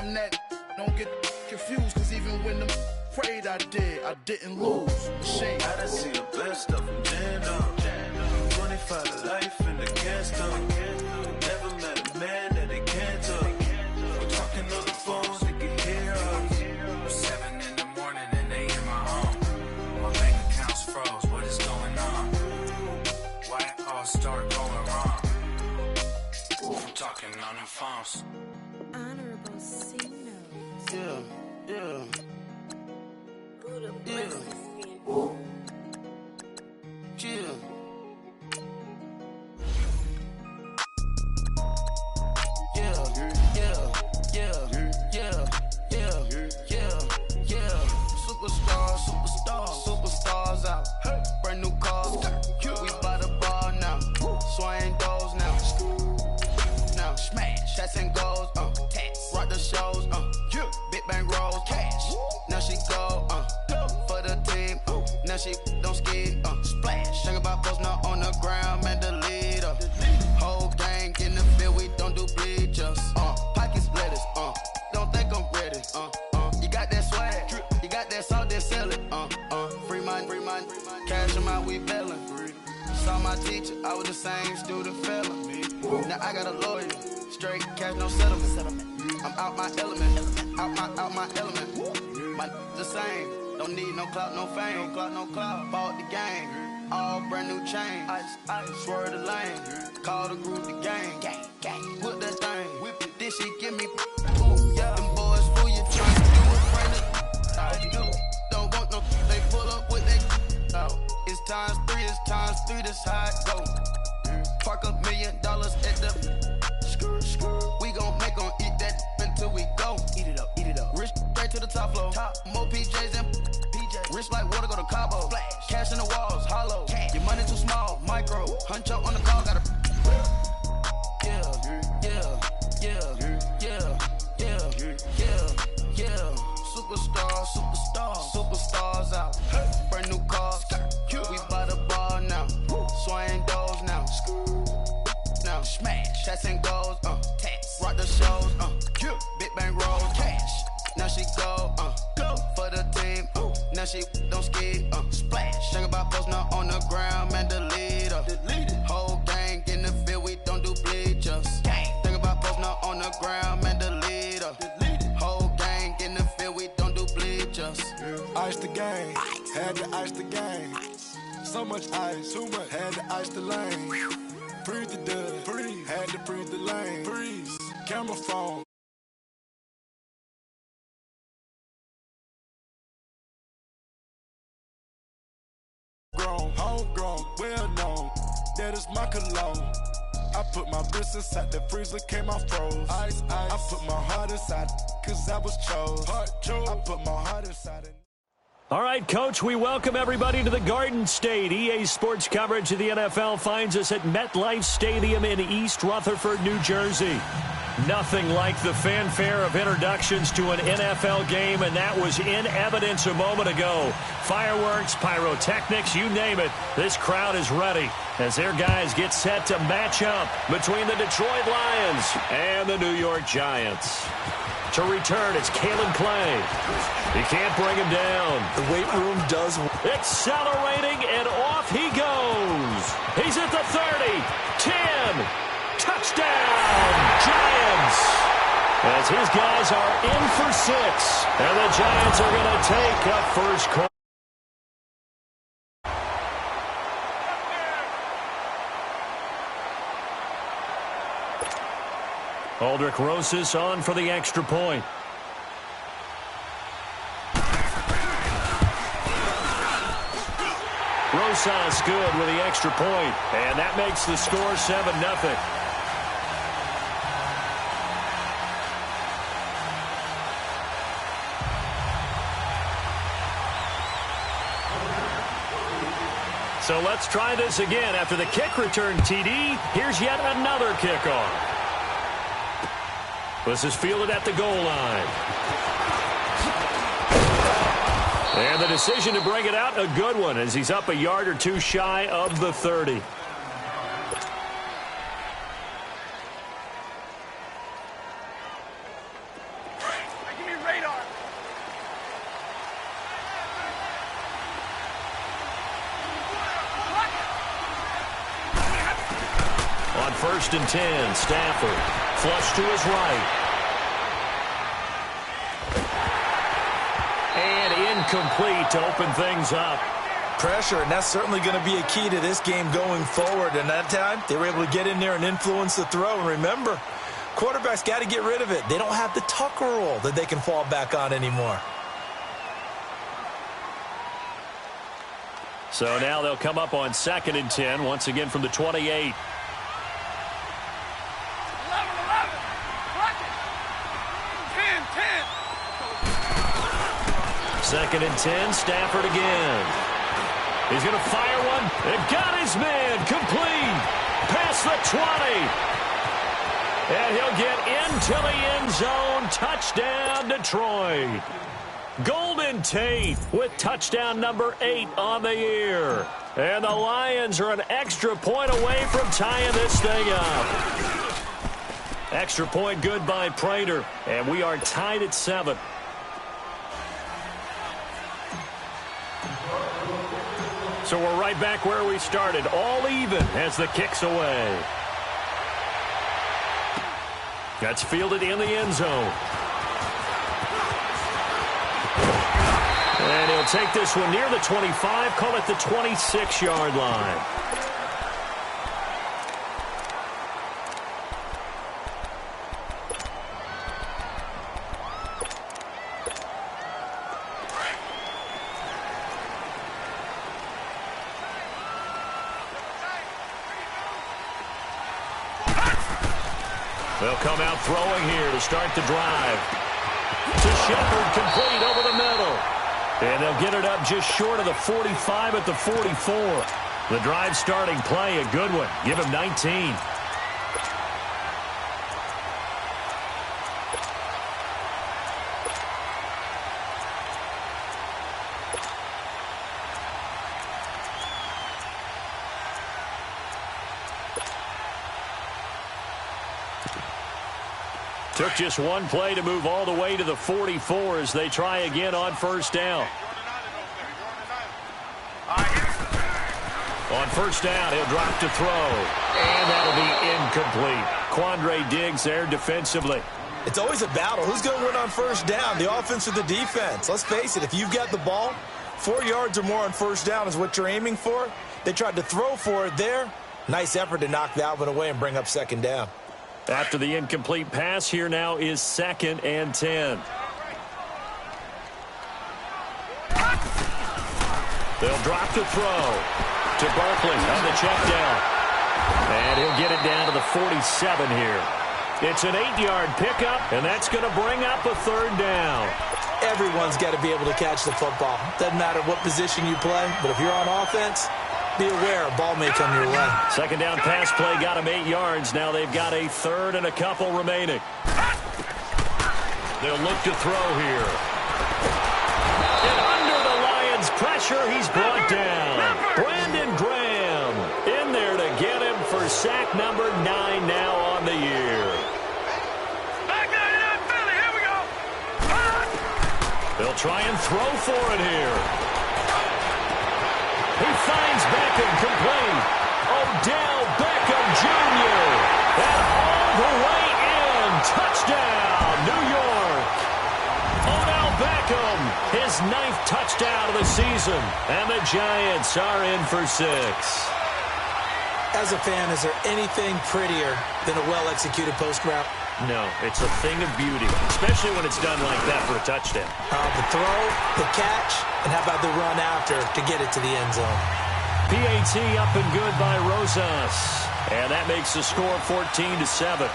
I'm that, don't get confused, cause even when them prayed I didn't lose. Machine. I done seen the best of them jammed up. 25 to life in the gas tank. Never met a man that they can't talk. We're talking on the phones, they can hear us. 7 in the morning and they in my home. My bank account's froze, what is going on? Why it all start going wrong? I'm talking on the phones. Honorable C note. Yeah. Superstars out. Brand new cars. We by the bar now. Swaying doors now. Now smash. Shots and goals. Rock the shows. Big bang rolls. Cash. Now she go. For the team. Now she don't ski. Splash. Think about post now on the ground. Man, the leader. Whole gang in the field. We don't do bleachers. Pockets lettuce. Don't think I'm ready. You got that swag. You got that salt, then sell it. Free mind. Cash them out, we bailin'. Saw my teacher, I was the same student fella. Now I got a lawyer. Straight cash, no settlement. I'm out my element. Out my element. My the same. Don't need no clout, no fame. No clout. Bought the game. All brand new chain. Ice. Swerve the lane. Call the group the gang. Put that thing. Whip it. Then she give me. Ooh, yeah. Them boys fool you trying to do a friend. Don't want no. They pull up with they. It's times 3. This how it go. Park $1 million at the. We gon' make 'em eat that until we go. Eat it up. Rich straight to the top floor. More PJs and PJs. Rich like water, go to Cabo. Splash. Cash in the walls, hollow. Your money too small, micro. Huncho on the call, gotta. Yeah. Superstars out. Brand new cars. We by the bar now. Swaying doors now. Now smash. Shots and goals. Rock the shows. Big bang rolls. Cash. Now she go. For the team. Now she don't ski. Splash. Think about post now on the ground. Man, the leader. Whole gang in the field. We don't do bleachers. Think about post now on the ground. Man, the leader. Whole gang in the field. We don't do bleachers. Ice the game. Had to ice the game. So much ice. Too much. Had to ice the lane. Freeze the dud. Freeze. Had to freeze the lane. Freeze. Camera phone. Homegrown, well known, that is my cologne. I put my wrist inside the freezer, came out froze. Ice. I put my heart inside, cause I was chose. I put my heart inside it. All right, Coach, we welcome everybody to the Garden State. EA Sports coverage of the NFL finds us at MetLife Stadium in East Rutherford, New Jersey. Nothing like the fanfare of introductions to an NFL game, and that was in evidence a moment ago. Fireworks, pyrotechnics, you name it. This crowd is ready as their guys get set to match up between the Detroit Lions and the New York Giants. To return, it's Kalen Clay. He can't bring him down. The weight room does. Accelerating, and off he goes. He's at the 30, 10, touchdown, Giants. As his guys are in for 6, and the Giants are going to take a first quarter. Aldrich Rosas on for the extra point. Rosas good with the extra point, and that makes the score 7-0. So let's try this again. After the kick return TD, here's yet another kickoff. This is fielded at the goal line. And the decision to bring it out, a good one, as he's up a yard or two shy of the 30. 1st and 10. Stafford flush to his right. And incomplete to open things up. Pressure, and that's certainly going to be a key to this game going forward. And that time, they were able to get in there and influence the throw. And remember, quarterbacks got to get rid of it. They don't have the Tucker rule that they can fall back on anymore. So now they'll come up on 2nd and 10, once again from the 28. 2nd and 10, Stafford again. He's going to fire one. It got his man. Complete. Past the 20. And he'll get into the end zone. Touchdown, Detroit. Golden Tate with touchdown number 8 on the year. And the Lions are an extra point away from tying this thing up. Extra point good by Prater. And we are tied at 7. So we're right back where we started, all even as the kick's away. That's fielded in the end zone. And he'll take this one near the 25, call it the 26-yard line. They'll come out throwing here to start the drive. To Shepard, complete over the middle. And they'll get it up just short of the 45 at the 44. The drive starting play, a good one. Give him 19. Took just one play to move all the way to the 44 as they try again on 1st down. On 1st down, he'll drop to throw. And that'll be incomplete. Quandre Diggs there defensively. It's always a battle. Who's going to win on 1st down, the offense or the defense? Let's face it, if you've got the ball, 4 yards or more on 1st down is what you're aiming for. They tried to throw for it there. Nice effort to knock that one away and bring up 2nd down. After the incomplete pass, here now is 2nd and 10. They'll drop the throw to Barkley on the check down. And he'll get it down to the 47 here. It's an 8-yard pickup, and that's going to bring up a 3rd down. Everyone's got to be able to catch the football. Doesn't matter what position you play, but if you're on offense, be aware a ball may come your way. 2nd down pass play got him 8 yards. Now they've got a 3rd and a couple remaining. They'll look to throw here. And under the Lions' pressure, he's brought down. Brandon Graham in there to get him for sack number 9 now on the year. Here we go. They'll try and throw for it here. He finds Beckham complete. Odell Beckham Jr. And all the way in. Touchdown, New York. Odell Beckham, his 9th touchdown of the season. And the Giants are in for 6. As a fan, is there anything prettier than a well-executed post route? No, it's a thing of beauty, especially when it's done like that for a touchdown. The throw, the catch, and how about the run after to get it to the end zone? PAT up and good by Rosas. And that makes the score 14-7.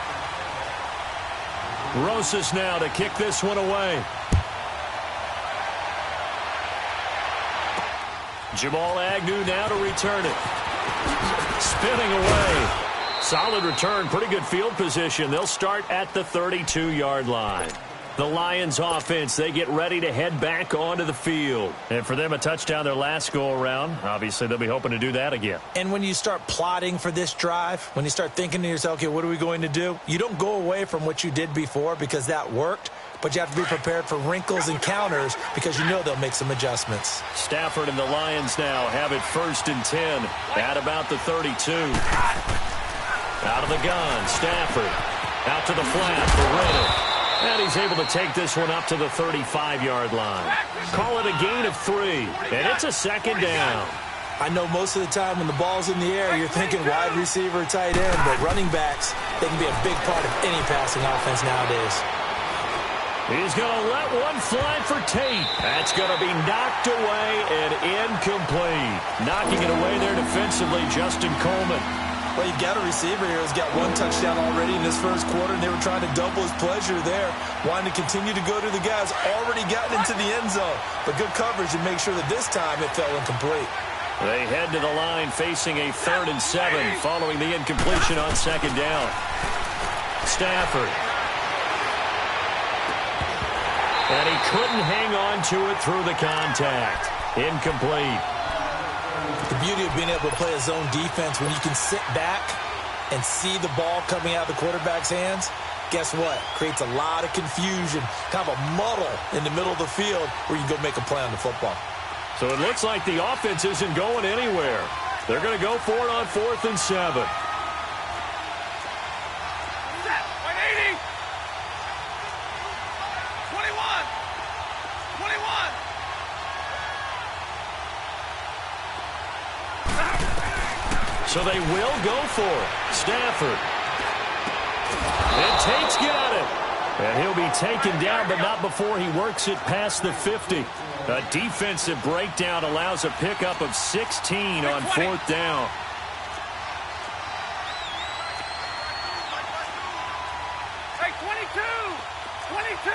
Rosas now to kick this one away. Jamal Agnew now to return it. Spinning away. Solid return, pretty good field position. They'll start at the 32-yard line. The Lions offense, they get ready to head back onto the field. And for them, a touchdown their last go-around. Obviously, they'll be hoping to do that again. And when you start plotting for this drive, when you start thinking to yourself, okay, what are we going to do? You don't go away from what you did before because that worked, but you have to be prepared for wrinkles and counters because you know they'll make some adjustments. Stafford and the Lions now have it 1st and 10 at about the 32. Out of the gun, Stafford. Out to the flat for Riddle. And he's able to take this one up to the 35-yard line. Call it a gain of 3, and it's a second down. I know most of the time when the ball's in the air, you're thinking wide receiver, tight end, but running backs, they can be a big part of any passing offense nowadays. He's going to let one fly for Tate. That's going to be knocked away and incomplete. Knocking it away there defensively, Justin Coleman. Well, you've got a receiver here who's got 1 touchdown already in this first quarter, and they were trying to double his pleasure there, wanting to continue to go to the guys already gotten into the end zone. But good coverage to make sure that this time it fell incomplete. They head to the line facing a 3rd and 7 following the incompletion on second down. Stafford. And he couldn't hang on to it through the contact. Incomplete. The beauty of being able to play a zone defense when you can sit back and see the ball coming out of the quarterback's hands, guess what? Creates a lot of confusion, kind of a muddle in the middle of the field where you can go make a play on the football. So it looks like the offense isn't going anywhere. They're going to go for it on 4th and 7. 180. 21. 21. So they will go for it. Stafford. And Tate's got it. And he'll be taken down, but not before he works it past the 50. A defensive breakdown allows a pickup of 16 on 4th down. Hey, 22. 22.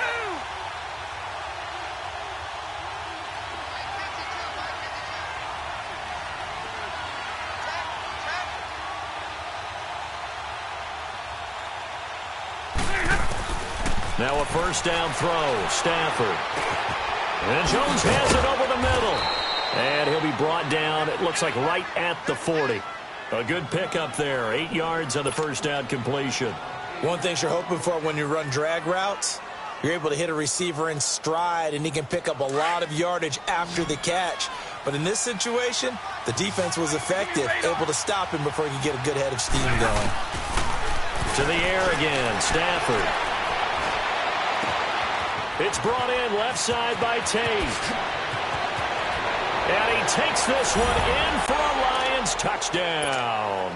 Now a first down throw. Stafford. And Jones has it over the middle. And he'll be brought down, it looks like right at the 40. A good pickup there. 8 yards on the first down completion. One thing you're hoping for when you run drag routes, you're able to hit a receiver in stride, and he can pick up a lot of yardage after the catch. But in this situation, the defense was effective, able to stop him before he could get a good head of steam going. To the air again, Stafford. It's brought in left side by Tate. And he takes this one in for a Lions touchdown.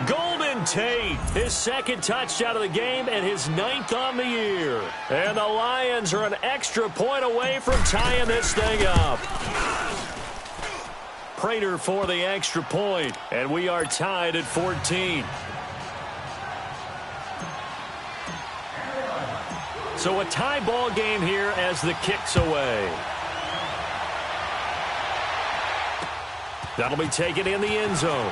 Golden Tate, his 2nd touchdown of the game and his 9th on the year. And the Lions are an extra point away from tying this thing up. Prater for the extra point, and we are tied at 14. So a tie ball game here as the kick's away. That'll be taken in the end zone.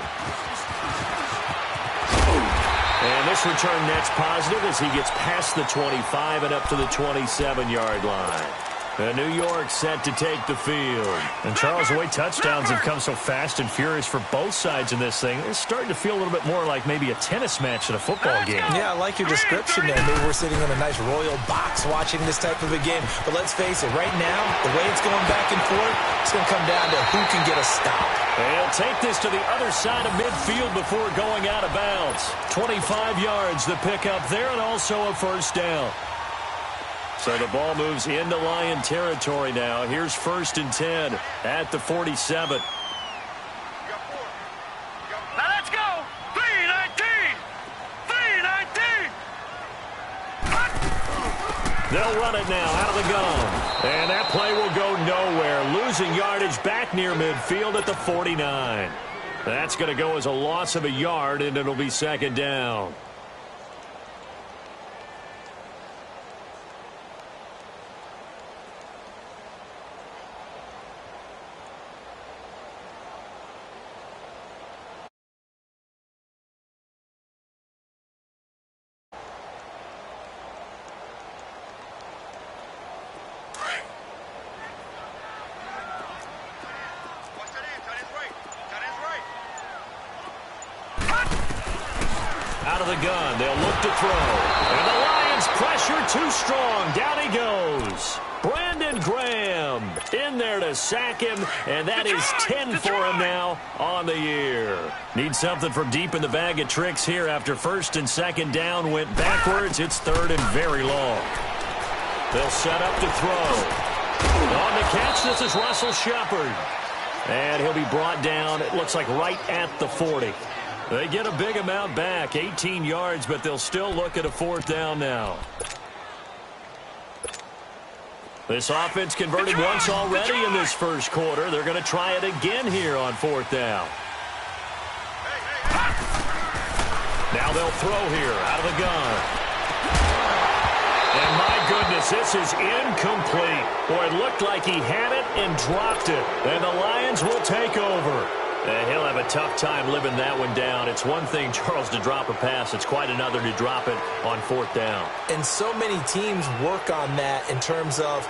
And this return net's positive as he gets past the 25 and up to the 27-yard line. And New York set to take the field. And Charles, the way touchdowns have come so fast and furious for both sides in this thing, it's starting to feel a little bit more like maybe a tennis match than a football game. Yeah, I like your description there. Maybe we're sitting in a nice royal box watching this type of a game. But let's face it, right now, the way it's going back and forth, it's going to come down to who can get a stop. And he'll take this to the other side of midfield before going out of bounds. 25 yards, the pickup there, and also a first down. So the ball moves into Lion territory now. Here's 1st and 10 at the 47. Now let's go. 319. 319. They'll run it now out of the gun. And that play will go nowhere. Losing yardage back near midfield at the 49. That's going to go as a loss of a yard, and it'll be 2nd down. Out of the gun, they'll look to throw. And the Lions pressure too strong. Down he goes. Brandon Graham. him. In there to sack him, and that is 10 for him now on the year. Need something from deep in the bag of tricks here after first and second down went backwards. It's third and very long. They'll set up to throw. On the catch, this is Russell Shepard. And he'll be brought down, it looks like right at the 40. They get a big amount back, 18 yards, but they'll still look at a fourth down now. This offense converted once already in this first quarter. They're going to try it again here on fourth down. Now they'll throw here out of the gun. And my goodness, this is incomplete. Boy, it looked like he had it and dropped it. And the Lions will take over. And he'll have a tough time living that one down. It's one thing, Charles, to drop a pass. It's quite another to drop it on fourth down. And so many teams work on that in terms of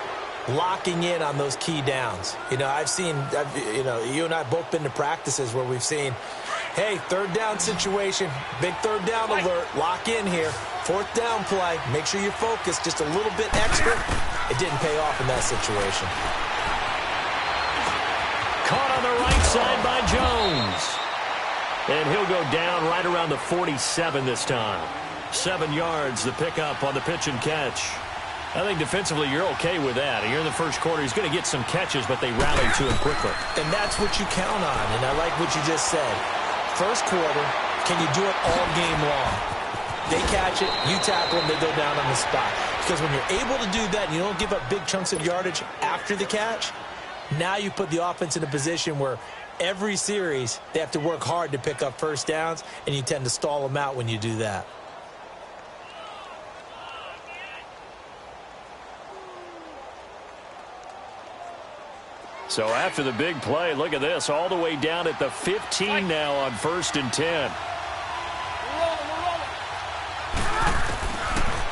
locking in on those key downs. You know, you and I both been to practices where we've seen, hey, third down situation, big third down alert, lock in here. Fourth down play, make sure you're focused just a little bit extra. It didn't pay off in that situation. Caught on the right side by Jones. And he'll go down right around the 47 this time. 7 yards, the pickup on the pitch and catch. I think defensively you're okay with that. Here in the first quarter, he's going to get some catches, but they rally to him quickly. And that's what you count on, and I like what you just said. First quarter, can you do it all game long? They catch it, you tackle them, they go down on the spot. Because when you're able to do that and you don't give up big chunks of yardage after the catch, now you put the offense in a position where every series they have to work hard to pick up first downs, and you tend to stall them out when you do that. So after the big play, look at this, all the way down at the 15 now on 1st and 10.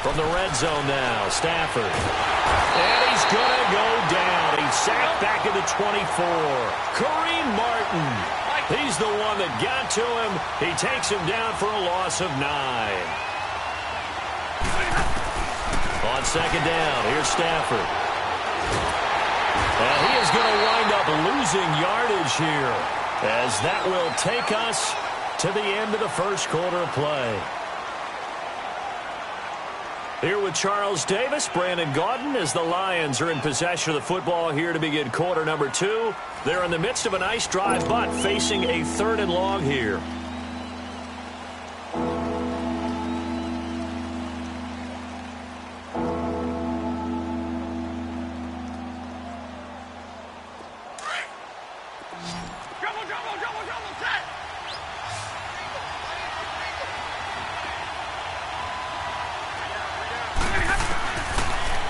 From the red zone now, Stafford. And he's going to go down. He's sacked back at the 24. Kareem Martin. He's the one that got to him. He takes him down for a loss of 9. On second down, here's Stafford. And he is going to wind up losing yardage here, as that will take us to the end of the first quarter of play. Here with Charles Davis, Brandon Gaudin, as the Lions are in possession of the football here to begin quarter number 2. They're in the midst of a nice drive, but facing a 3rd and long here.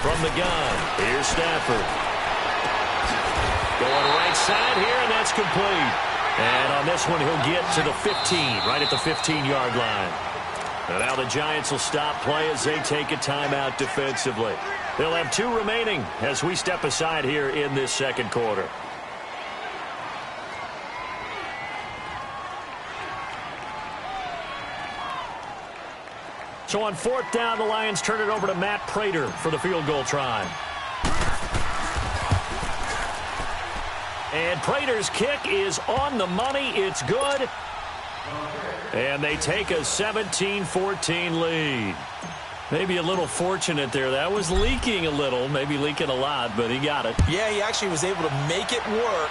From the gun, here's Stafford. Going right side here, and that's complete. And on this one, he'll get to the 15, right at the 15-yard line. And now the Giants will stop play as they take a timeout defensively. They'll have 2 remaining as we step aside here in this second quarter. So on 4th down, the Lions turn it over to Matt Prater for the field goal try. And Prater's kick is on the money. It's good. And they take a 17-14 lead. Maybe a little fortunate there. That was leaking a little, maybe leaking a lot, but he got it. Yeah, he actually was able to make it work.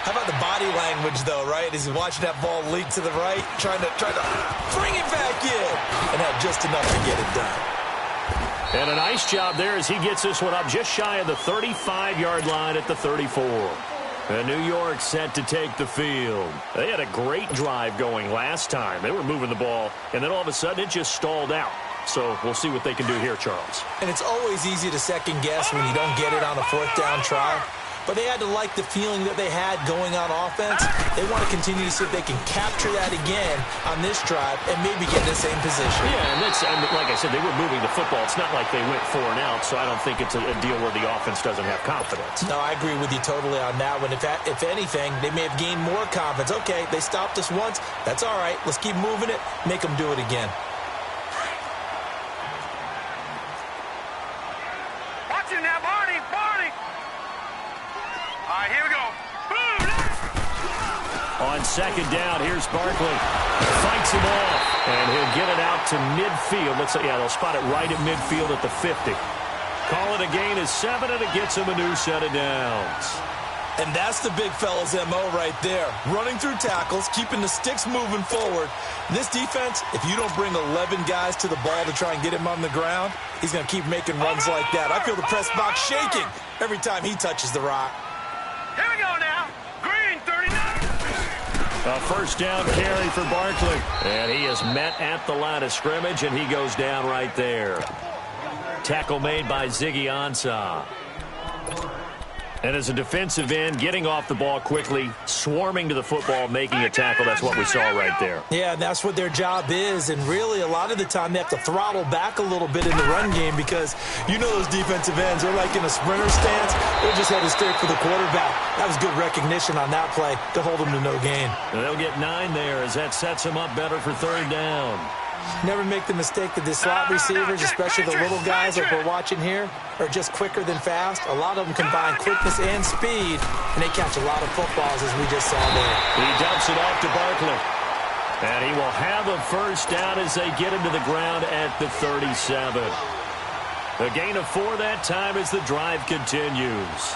How about the body language, though, right? As he's watching that ball leak to the right, trying to bring it back in, and had just enough to get it done. And a nice job there as he gets this one up just shy of the 35-yard line at the 34. And New York set to take the field. They had a great drive going last time. They were moving the ball, and then all of a sudden it just stalled out. So we'll see what they can do here, Charles. And it's always easy to second guess when you don't get it on a 4th down try. But they had to like the feeling that they had going on offense. They want to continue to see if they can capture that again on this drive and maybe get in the same position. Yeah, and like I said, they were moving the football. It's not like they went 4 and out, so I don't think it's a deal where the offense doesn't have confidence. No, I agree with you totally on that one. If anything, they may have gained more confidence. Okay, they stopped us once. That's all right. Let's keep moving it. Make them do it again. right, here we go. On second down, here's Barkley. Fights him off, and he'll get it out to midfield. Looks like, yeah, they'll spot it right at midfield at the 50. Call it a gain of 7, and it gets him a new set of downs. And that's the big fella's MO right there. Running through tackles, keeping the sticks moving forward. This defense, if you don't bring 11 guys to the ball to try and get him on the ground, he's going to keep making runs like that. I feel the press box shaking every time he touches the rock. Here we go now. Green, 39. A first down carry for Barkley. And he is met at the line of scrimmage, and he goes down right there. Tackle made by Ziggy Ansah. And as a defensive end, getting off the ball quickly, swarming to the football, making a tackle, that's what we saw right there. Yeah, that's what their job is. And really, a lot of the time, they have to throttle back a little bit in the run game because you know those defensive ends, they're like in a sprinter stance. They're just headed straight for the quarterback. That was good recognition on that play to hold them to no gain. And they'll get 9 there as that sets them up better for third down. Never make the mistake that the slot receivers, especially the little guys like we're watching here, are just quicker than fast. A lot of them combine quickness and speed, and they catch a lot of footballs, as we just saw there. He dumps it off to Barkley. And he will have a first down as they get him to the ground at the 37. A gain of 4 that time as the drive continues.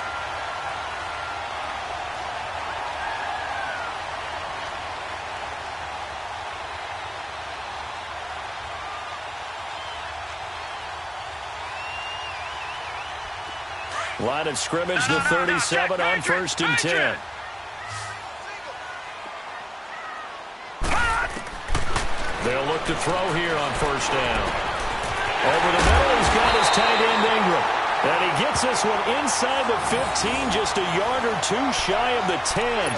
Line of scrimmage, the 37 on 1st and 10. They'll look to throw here on 1st down. Over the middle, he's got his tight end Ingram. And he gets this one inside the 15, just a yard or 2 shy of the 10.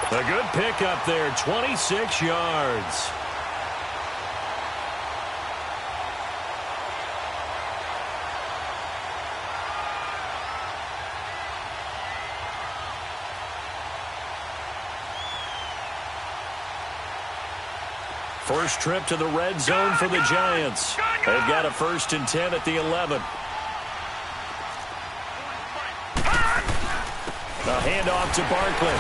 A good pickup there, 26 yards. First trip to the red zone for the Giants. They've got a 1st and 10 at the 11. A handoff to Barkley.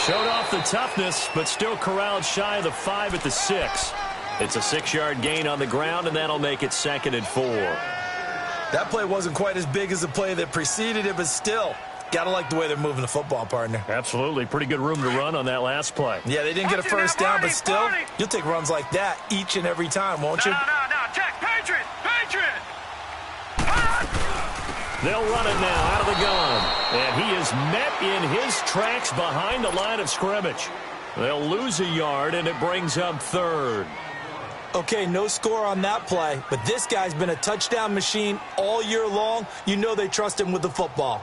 Showed off the toughness, but still corralled shy of the 5 at the 6. It's a 6-yard gain on the ground, and that'll make it 2nd and 4. That play wasn't quite as big as the play that preceded it, but still, gotta like the way they're moving the football, partner. Absolutely. Pretty good room to run on that last play. Yeah, they didn't get a first down, but still, you'll take runs like that each and every time, won't you? No, check, Patriot. They'll run it now out of the gun. And he is met in his tracks behind the line of scrimmage. They'll lose a yard, and it brings up 3rd. Okay, no score on that play, but this guy's been a touchdown machine all year long. You know they trust him with the football.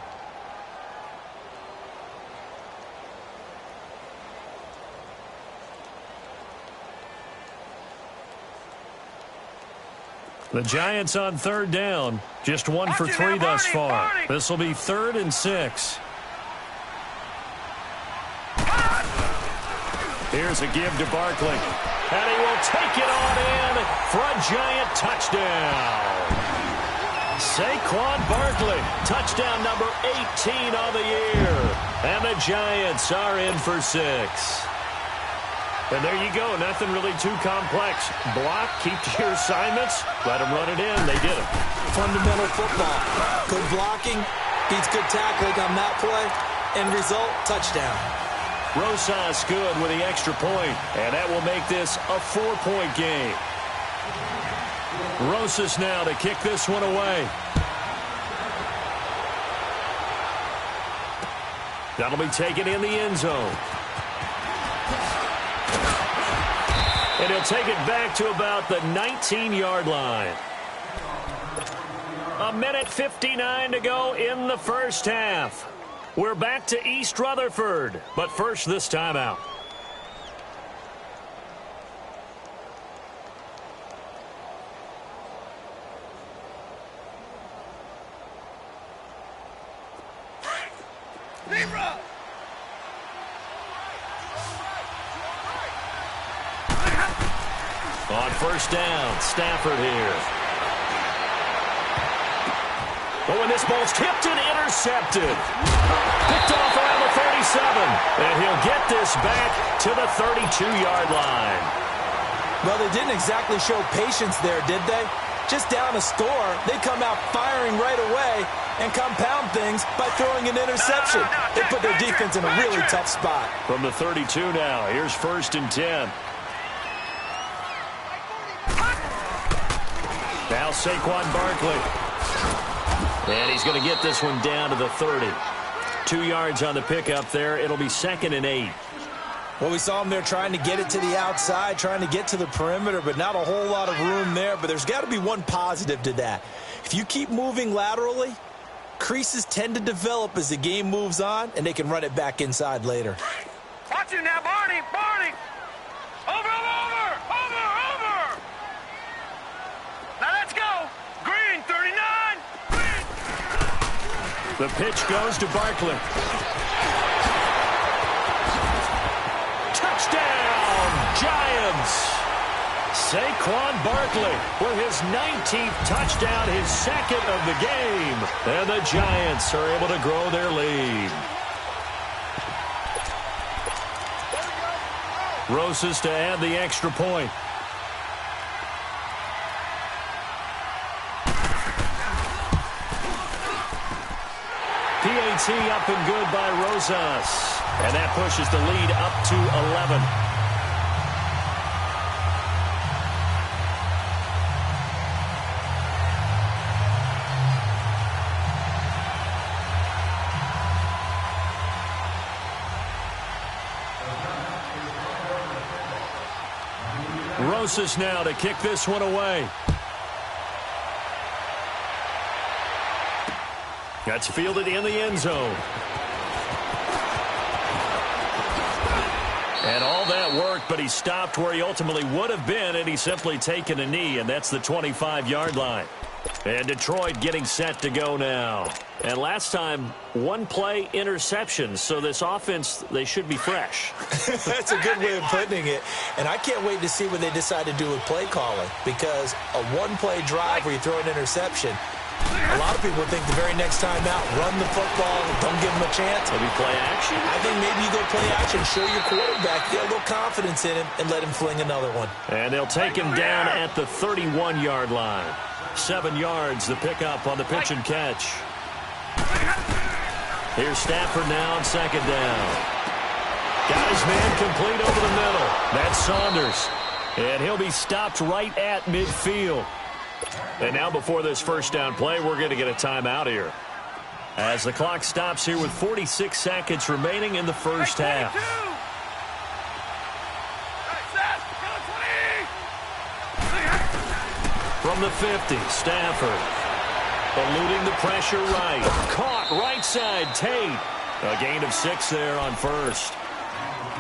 The Giants on 3rd down. Just 1 for 3 thus far. This will be 3rd and 6. Here's a give to Barkley. And he will take it on in for a Giant touchdown. Saquon Barkley, touchdown number 18 on the year. And the Giants are in for 6. And there you go. Nothing really too complex. Block, keep to your assignments, let them run it in. They did it. Fundamental football. Good blocking, beats good tackling on that play. End result, touchdown. Rosas good with the extra point, and that will make this a 4-point game. Rosas now to kick this one away. That'll be taken in the end zone. And he'll take it back to about the 19-yard line. 1:59 to go in the first half. We're back to East Rutherford, but first this timeout. On first down, Stafford here. Oh, and this ball's tipped and intercepted. Picked off around the 37. And he'll get this back to the 32-yard line. Well, they didn't exactly show patience there, did they? Just down a score, they come out firing right away and compound things by throwing an interception. They put their defense in a really tough spot. From the 32 now, here's 1st and 10. Now Saquon Barkley. And he's going to get this one down to the 30. 2 yards on the pickup there. It'll be 2nd and 8. Well, we saw him there trying to get it to the outside, trying to get to the perimeter, but not a whole lot of room there. But there's got to be one positive to that. If you keep moving laterally, creases tend to develop as the game moves on, and they can run it back inside later. Watch it now, Barney! Barney! Over! Now let's go! Green, 39! Green! The pitch goes to Barkley. Touchdown, Giants! Saquon Barkley for his 19th touchdown, his 2nd of the game. And the Giants are able to grow their lead. Rosas to add the extra point. PAT up and good by Rosas. And that pushes the lead up to 11. Rosas now to kick this one away. That's fielded in the end zone. And all that worked, but he stopped where he ultimately would have been, and he's simply taken a knee, and that's the 25-yard line. And Detroit getting set to go now. And last time, 1 play interception, so this offense, they should be fresh. That's a good way of putting it. And I can't wait to see what they decide to do with play calling, because a 1-play drive where you throw an interception, a lot of people think the very next time out, run the football, don't give them a chance. Maybe play action? I think maybe you go play action, show your quarterback, get a little confidence in him, and let him fling another one. And they'll take him down at the 31-yard line. 7 yards, the pickup on the pitch and catch. Here's Stafford now on 2nd down. Got his man complete over the middle. That's Saunders. And he'll be stopped right at midfield. And now before this 1st down play, we're going to get a timeout here. As the clock stops here with 46 seconds remaining in the 1st half. From the 50, Stafford. Eluding the pressure right. Caught right side, Tate. A gain of 6 there on 1st.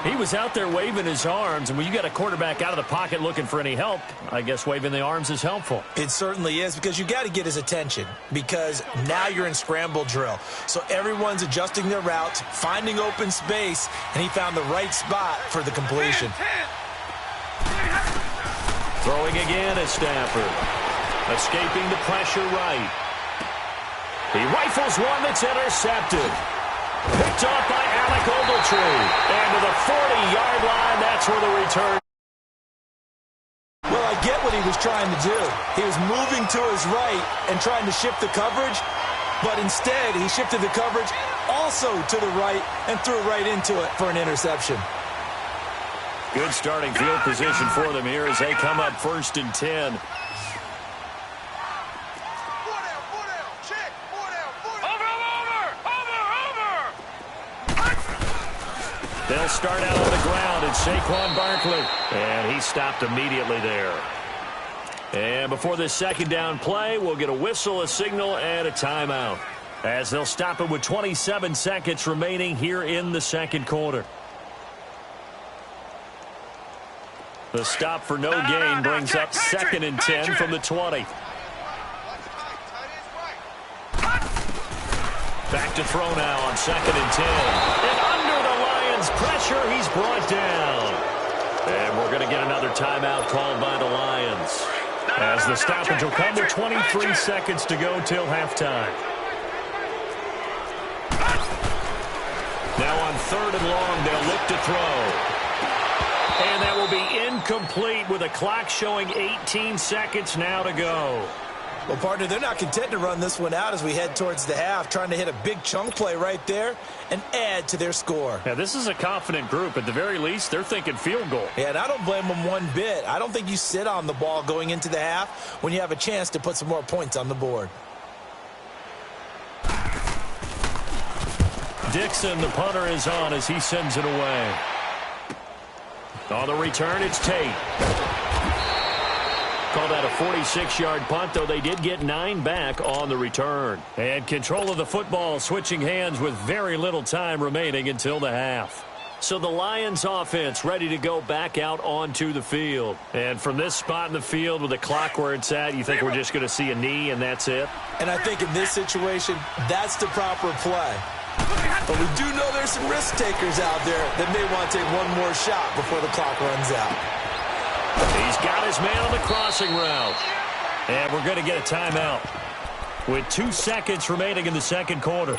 He was out there waving his arms, and when you got a quarterback out of the pocket looking for any help, I guess waving the arms is helpful. It certainly is, because you got to get his attention, because now you're in scramble drill. So everyone's adjusting their routes, finding open space, and he found the right spot for the completion. Throwing again is Stafford. Escaping the pressure right. He rifles one that's intercepted. Picked off by Alec Ogletree. And to the 40-yard line, that's where the return. Well, I get what he was trying to do. He was moving to his right and trying to shift the coverage, but instead he shifted the coverage also to the right and threw right into it for an interception. Good starting field position for them here as they come up 1st and 10. They'll start out on the ground, and Saquon Barkley. And he stopped immediately there. And before this 2nd down play, we'll get a whistle, a signal, and a timeout. As they'll stop it with 27 seconds remaining here in the 2nd quarter. The stop for no gain brings up 2nd and 10 from the 20. Back to throw now on 2nd and 10. And under the Lions' pressure, he's brought down. And we're going to get another timeout called by the Lions. As the stoppage will come with 23 seconds to go till halftime. Now on 3rd and long, they'll look to throw. And that will be incomplete with a clock showing 18 seconds now to go. Well, partner, they're not content to run this one out as we head towards the half, trying to hit a big chunk play right there and add to their score. Yeah, this is a confident group. At the very least, they're thinking field goal. Yeah, and I don't blame them one bit. I don't think you sit on the ball going into the half when you have a chance to put some more points on the board. Dixon, the punter, is on as he sends it away. On the return, it's Tate. Call that a 46-yard punt, though they did get 9 back on the return. And control of the football switching hands with very little time remaining until the half. So the Lions offense ready to go back out onto the field. And from this spot in the field with the clock where it's at, you think we're just going to see a knee and that's it? And I think in this situation, that's the proper play. But we do know there's some risk takers out there that may want to take one more shot before the clock runs out. He's got his man on the crossing route. And we're going to get a timeout with 2 seconds remaining in the second quarter.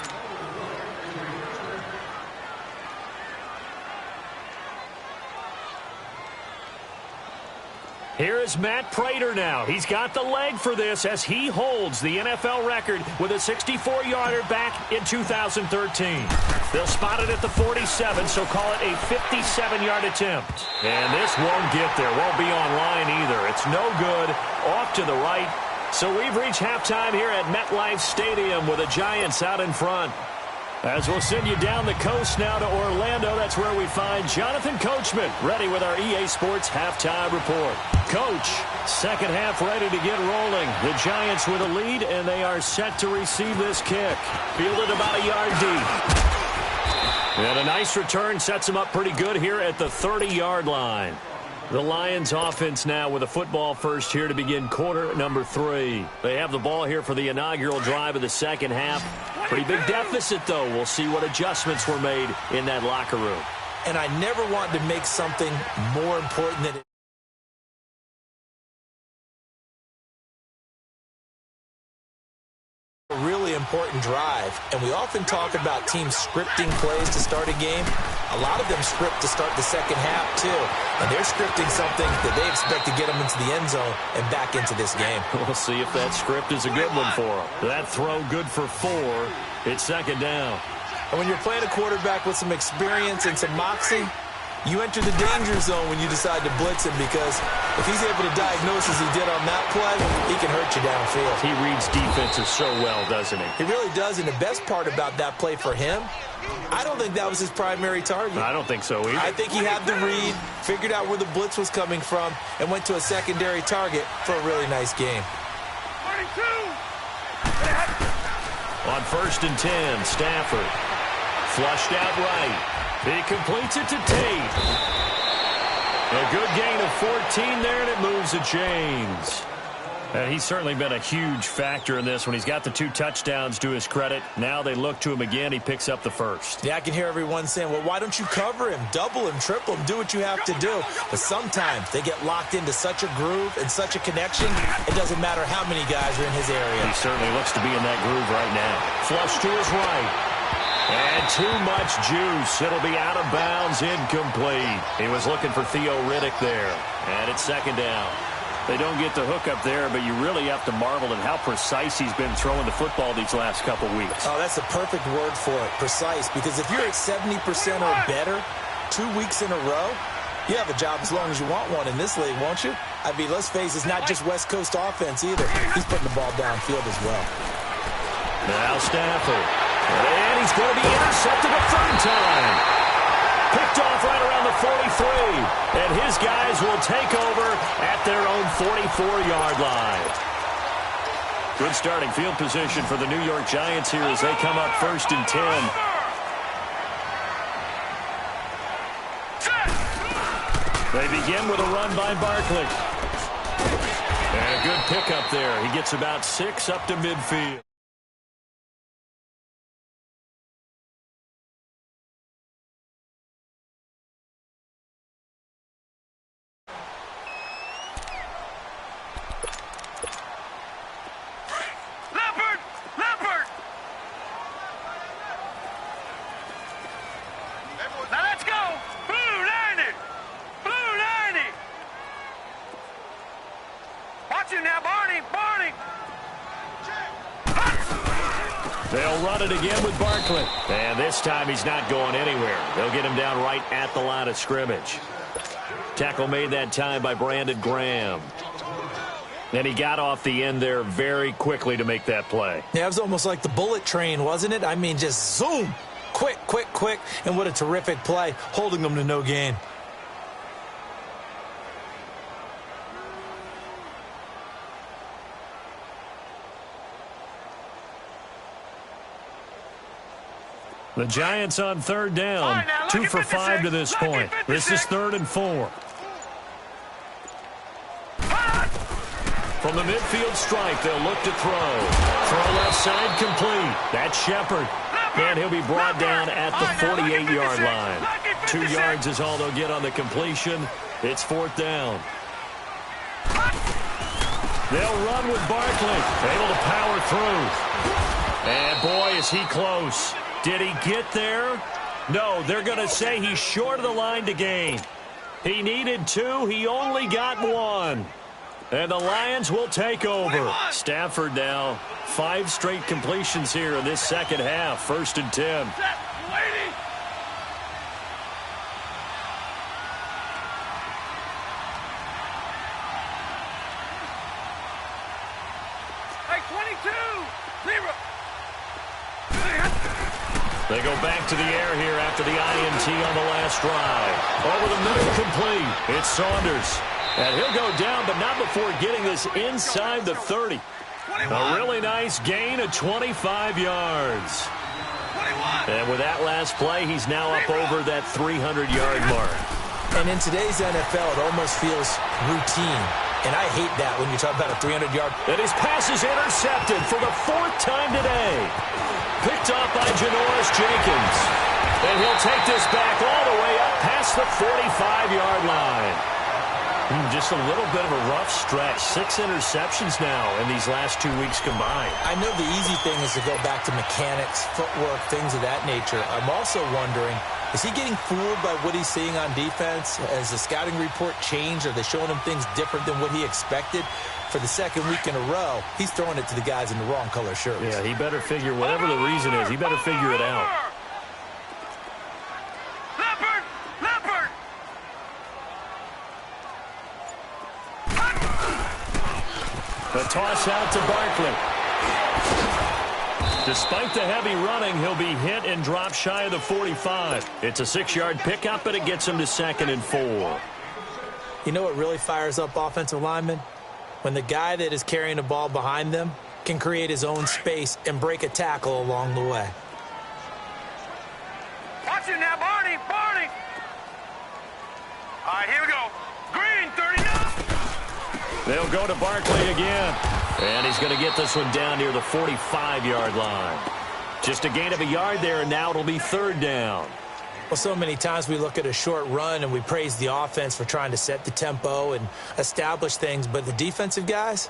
Here is Matt Prater now. He's got the leg for this as he holds the NFL record with a 64-yarder back in 2013. They'll spot it at the 47, so call it a 57-yard attempt. And this won't get there. Won't be online either. It's no good. Off to the right. So we've reached halftime here at MetLife Stadium with the Giants out in front. As we'll send you down the coast now to Orlando, that's where we find Jonathan Coachman, ready with our EA Sports halftime report. Coach, second half ready to get rolling. The Giants with a lead, and they are set to receive this kick. Fielded about a yard deep. And a nice return sets them up pretty good here at the 30-yard line. The Lions offense now with a football first here to begin quarter number 3. They have the ball here for the inaugural drive of the second half. Pretty big deficit, though. We'll see what adjustments were made in that locker room. And I never wanted to make something more important than it. A really important drive, and we often talk about teams scripting plays to start a game. A lot of them script to start the second half too, and they're scripting something that they expect to get them into the end zone and back into this game. We'll see if that script is a good one for them. That throw good for 4. It's second down. And when you're playing a quarterback with some experience and some moxie, you enter the danger zone when you decide to blitz him, because if he's able to diagnose as he did on that play, he can hurt you downfield. He reads defenses so well, doesn't he? He really does, and the best part about that play for him, I don't think that was his primary target. I don't think so either. I think he had the read, figured out where the blitz was coming from, and went to a secondary target for a really nice game. 42. On 1st and 10, Stafford. Flushed out right. He completes it to Tate. A good gain of 14 there, and it moves the chains. And he's certainly been a huge factor in this when he's got the 2 touchdowns to his credit. Now they look to him again. He picks up the first. Yeah, I can hear everyone saying, well, why don't you cover him, double him, triple him, do what you have to do. But sometimes they get locked into such a groove and such a connection, it doesn't matter how many guys are in his area. He certainly looks to be in that groove right now. Flush to his right. And too much juice. It'll be out of bounds, incomplete. He was looking for Theo Riddick there. And it's second down. They don't get the hook up there, but you really have to marvel at how precise he's been throwing the football these last couple weeks. Oh, that's a perfect word for it, precise. Because if you're at 70% or better 2 weeks in a row, you have a job as long as you want one in this league, won't you? I mean, let's face it, it's not just West Coast offense either. He's putting the ball downfield as well. Now Stafford. And he's going to be intercepted a 3rd time. Picked off right around the 43. And his guys will take over at their own 44-yard line. Good starting field position for the New York Giants here as they come up 1st and 10. They begin with a run by Barkley. And a good pickup there. He gets about 6 up to midfield. They'll run it again with Barkley. And this time he's not going anywhere. They'll get him down right at the line of scrimmage. Tackle made that time by Brandon Graham. And he got off the end there very quickly to make that play. Yeah, it was almost like the bullet train, wasn't it? I mean, just zoom. Quick, quick, quick. And what a terrific play, holding them to no gain. The Giants on third down. Right, now, 2 for 5 to this point. This is 3rd and 4. From the midfield stripe, they'll look to throw. Throw left side complete. That's Shepard. And he'll be brought down at the 48-yard line. 2 yards is all they'll get on the completion. It's 4th down. They'll run with Barkley. Able to power through. And boy, is he close. Did he get there? No, they're going to say he's short of the line to gain. He needed 2. He only got 1. And the Lions will take over. Stafford now, 5 straight completions here in this second half. 1st and 10. They go back to the air here after the INT on the last drive. Over the middle, complete. It's Saunders. And he'll go down, but not before getting this inside the 30. A really nice gain of 25 yards. And with that last play, he's now up over that 300-yard mark. And in today's NFL, it almost feels routine. And I hate that when you talk about a 300-yard. And his pass is intercepted for the 4th time today. Picked off by Janoris Jenkins. And he'll take this back all the way up past the 45-yard line. Just a little bit of a rough stretch. 6 interceptions now in these last 2 weeks combined. I know the easy thing is to go back to mechanics, footwork, things of that nature. I'm also wondering, is he getting fooled by what he's seeing on defense? Has the scouting report changed? Are they showing him things different than what he expected? For the 2nd week in a row, he's throwing it to the guys in the wrong color shirts. Yeah, he better figure, whatever the reason is, he better figure it out. The toss out to Barkley. Despite the heavy running, he'll be hit and drop shy of the 45. It's a 6-yard pickup, but it gets him to 2nd and 4. You know what really fires up offensive linemen? When the guy that is carrying the ball behind them can create his own space and break a tackle along the way. Watch it now, Barney, Barney. All right, here we go. Green, 39. They'll go to Barkley again. And he's going to get this one down near the 45-yard line. Just a gain of a yard there, and now it'll be 3rd down. Well, so many times we look at a short run and we praise the offense for trying to set the tempo and establish things, but the defensive guys,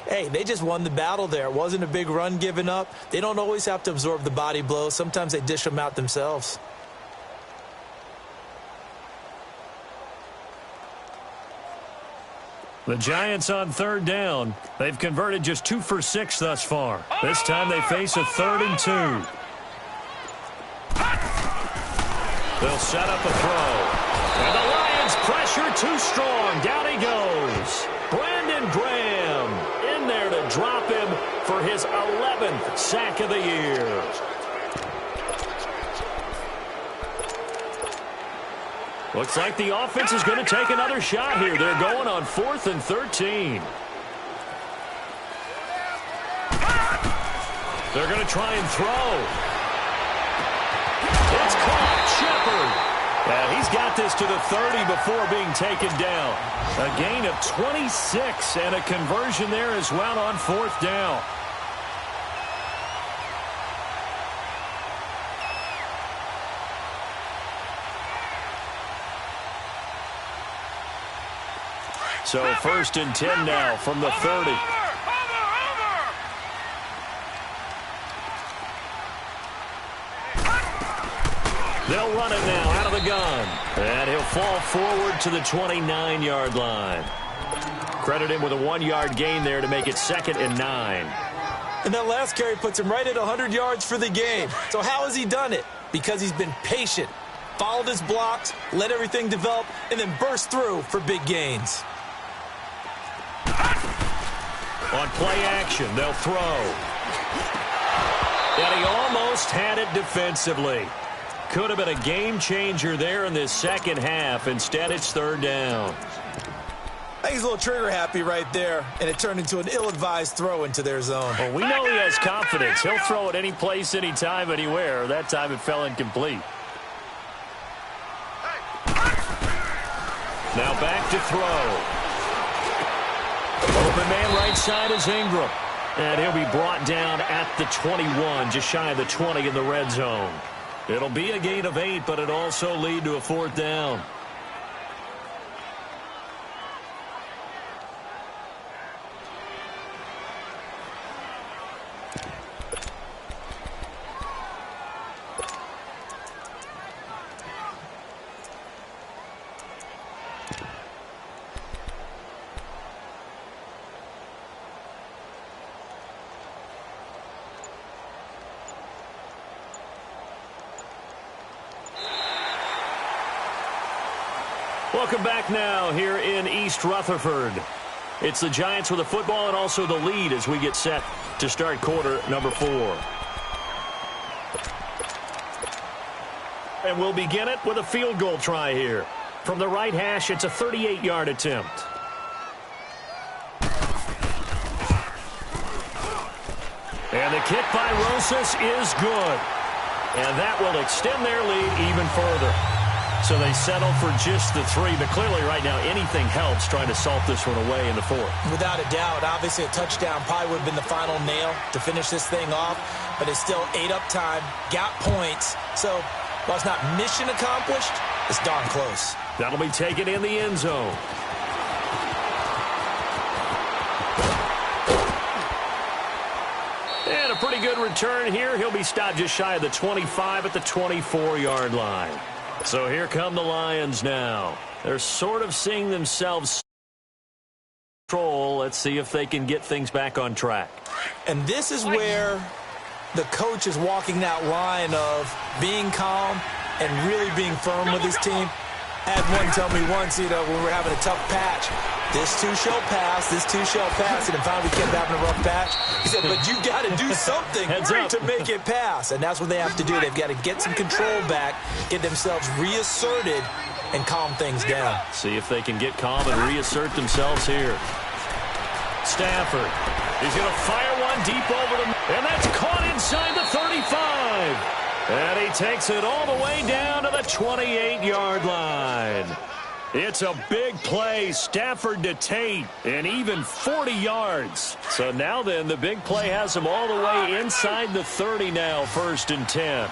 hey, they just won the battle there. It wasn't a big run given up. They don't always have to absorb the body blows. Sometimes they dish them out themselves. The Giants on 3rd down. They've converted just 2 for 6 thus far. This time they face a 3rd and 2. They'll set up a throw. And the Lions pressure too strong. Down he goes. Brandon Graham in there to drop him for his 11th sack of the year. Looks like the offense is going to take another shot here. They're going on 4th and 13. They're going to try and throw. It's caught. Shepard. And he's got this to the 30 before being taken down. A gain of 26 and a conversion there as well on 4th down. So 1st and 10 now from the 30. They'll run it now out of the gun. And he'll fall forward to the 29-yard line. Credit him with a 1-yard gain there to make it 2nd and 9. And that last carry puts him right at 100 yards for the game. So how has he done it? Because he's been patient, followed his blocks, let everything develop, and then burst through for big gains. On play action, they'll throw. And he almost had it defensively. Could have been a game changer there in this second half. Instead, it's third down. I think he's a little trigger happy right there, and it turned into an ill-advised throw into their zone. Well, we know he has confidence. He'll throw it any place, anytime, anywhere. That time it fell incomplete. Now back to throw. Open man right side is Ingram. And he'll be brought down at the 21, just shy of the 20 in the red zone. It'll be a gain of 8, but it'll also lead to a fourth down. Welcome back now here in East Rutherford. It's the Giants with the football and also the lead as we get set to start quarter number 4. And we'll begin it with a field goal try here. From the right hash, it's a 38-yard attempt. And the kick by Rosas is good. And that will extend their lead even further. So they settle for just the 3, but clearly right now anything helps trying to salt this one away in the 4th. Without a doubt, obviously a touchdown probably would have been the final nail to finish this thing off, but it's still ate up time, got points. So while it's not mission accomplished, it's darn close. That'll be taken in the end zone. And a pretty good return here. He'll be stopped just shy of the 25 at the 24-yard line. So here come the Lions now. They're sort of seeing themselves control. Let's see if they can get things back on track. And this is where the coach is walking that line of being calm and really being firm with his team. I had one tell me once, when we were having a tough patch, this too shall pass, this too shall pass, and then finally we kept having a rough patch. He said, but you got to do something to make it pass, and that's what they have to do. They've got to get some control back, get themselves reasserted, and calm things down. See if they can get calm and reassert themselves here. Stafford, he's going to fire one deep over the, and that's caught inside the 35. And he takes it all the way down to the 28-yard line. It's a big play. Stafford to Tate, and even 40 yards. So now then, the big play has him all the way inside the 30 now, 1st and 10.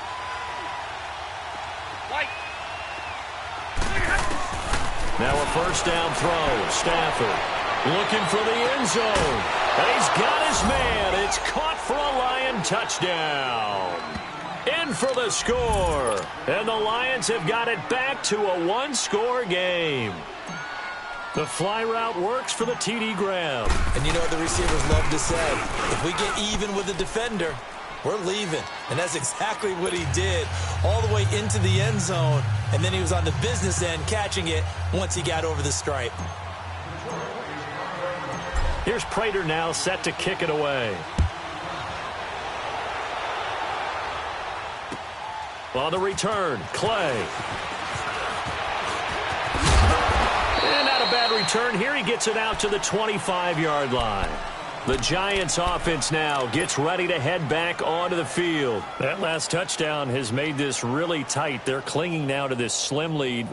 Now a first down throw. Stafford looking for the end zone. And he's got his man. It's caught for a Lion touchdown. In for the score. And the Lions have got it back to a one-score game. The fly route works for the TD grab. And you know what the receivers love to say? If we get even with the defender, we're leaving. And that's exactly what he did all the way into the end zone. And then he was on the business end catching it once he got over the stripe. Here's Prater now set to kick it away. On the return, Clay. And not a bad return here. He gets it out to the 25-yard line. The Giants offense now gets ready to head back onto the field. That last touchdown has made this really tight. They're clinging now to this slim lead.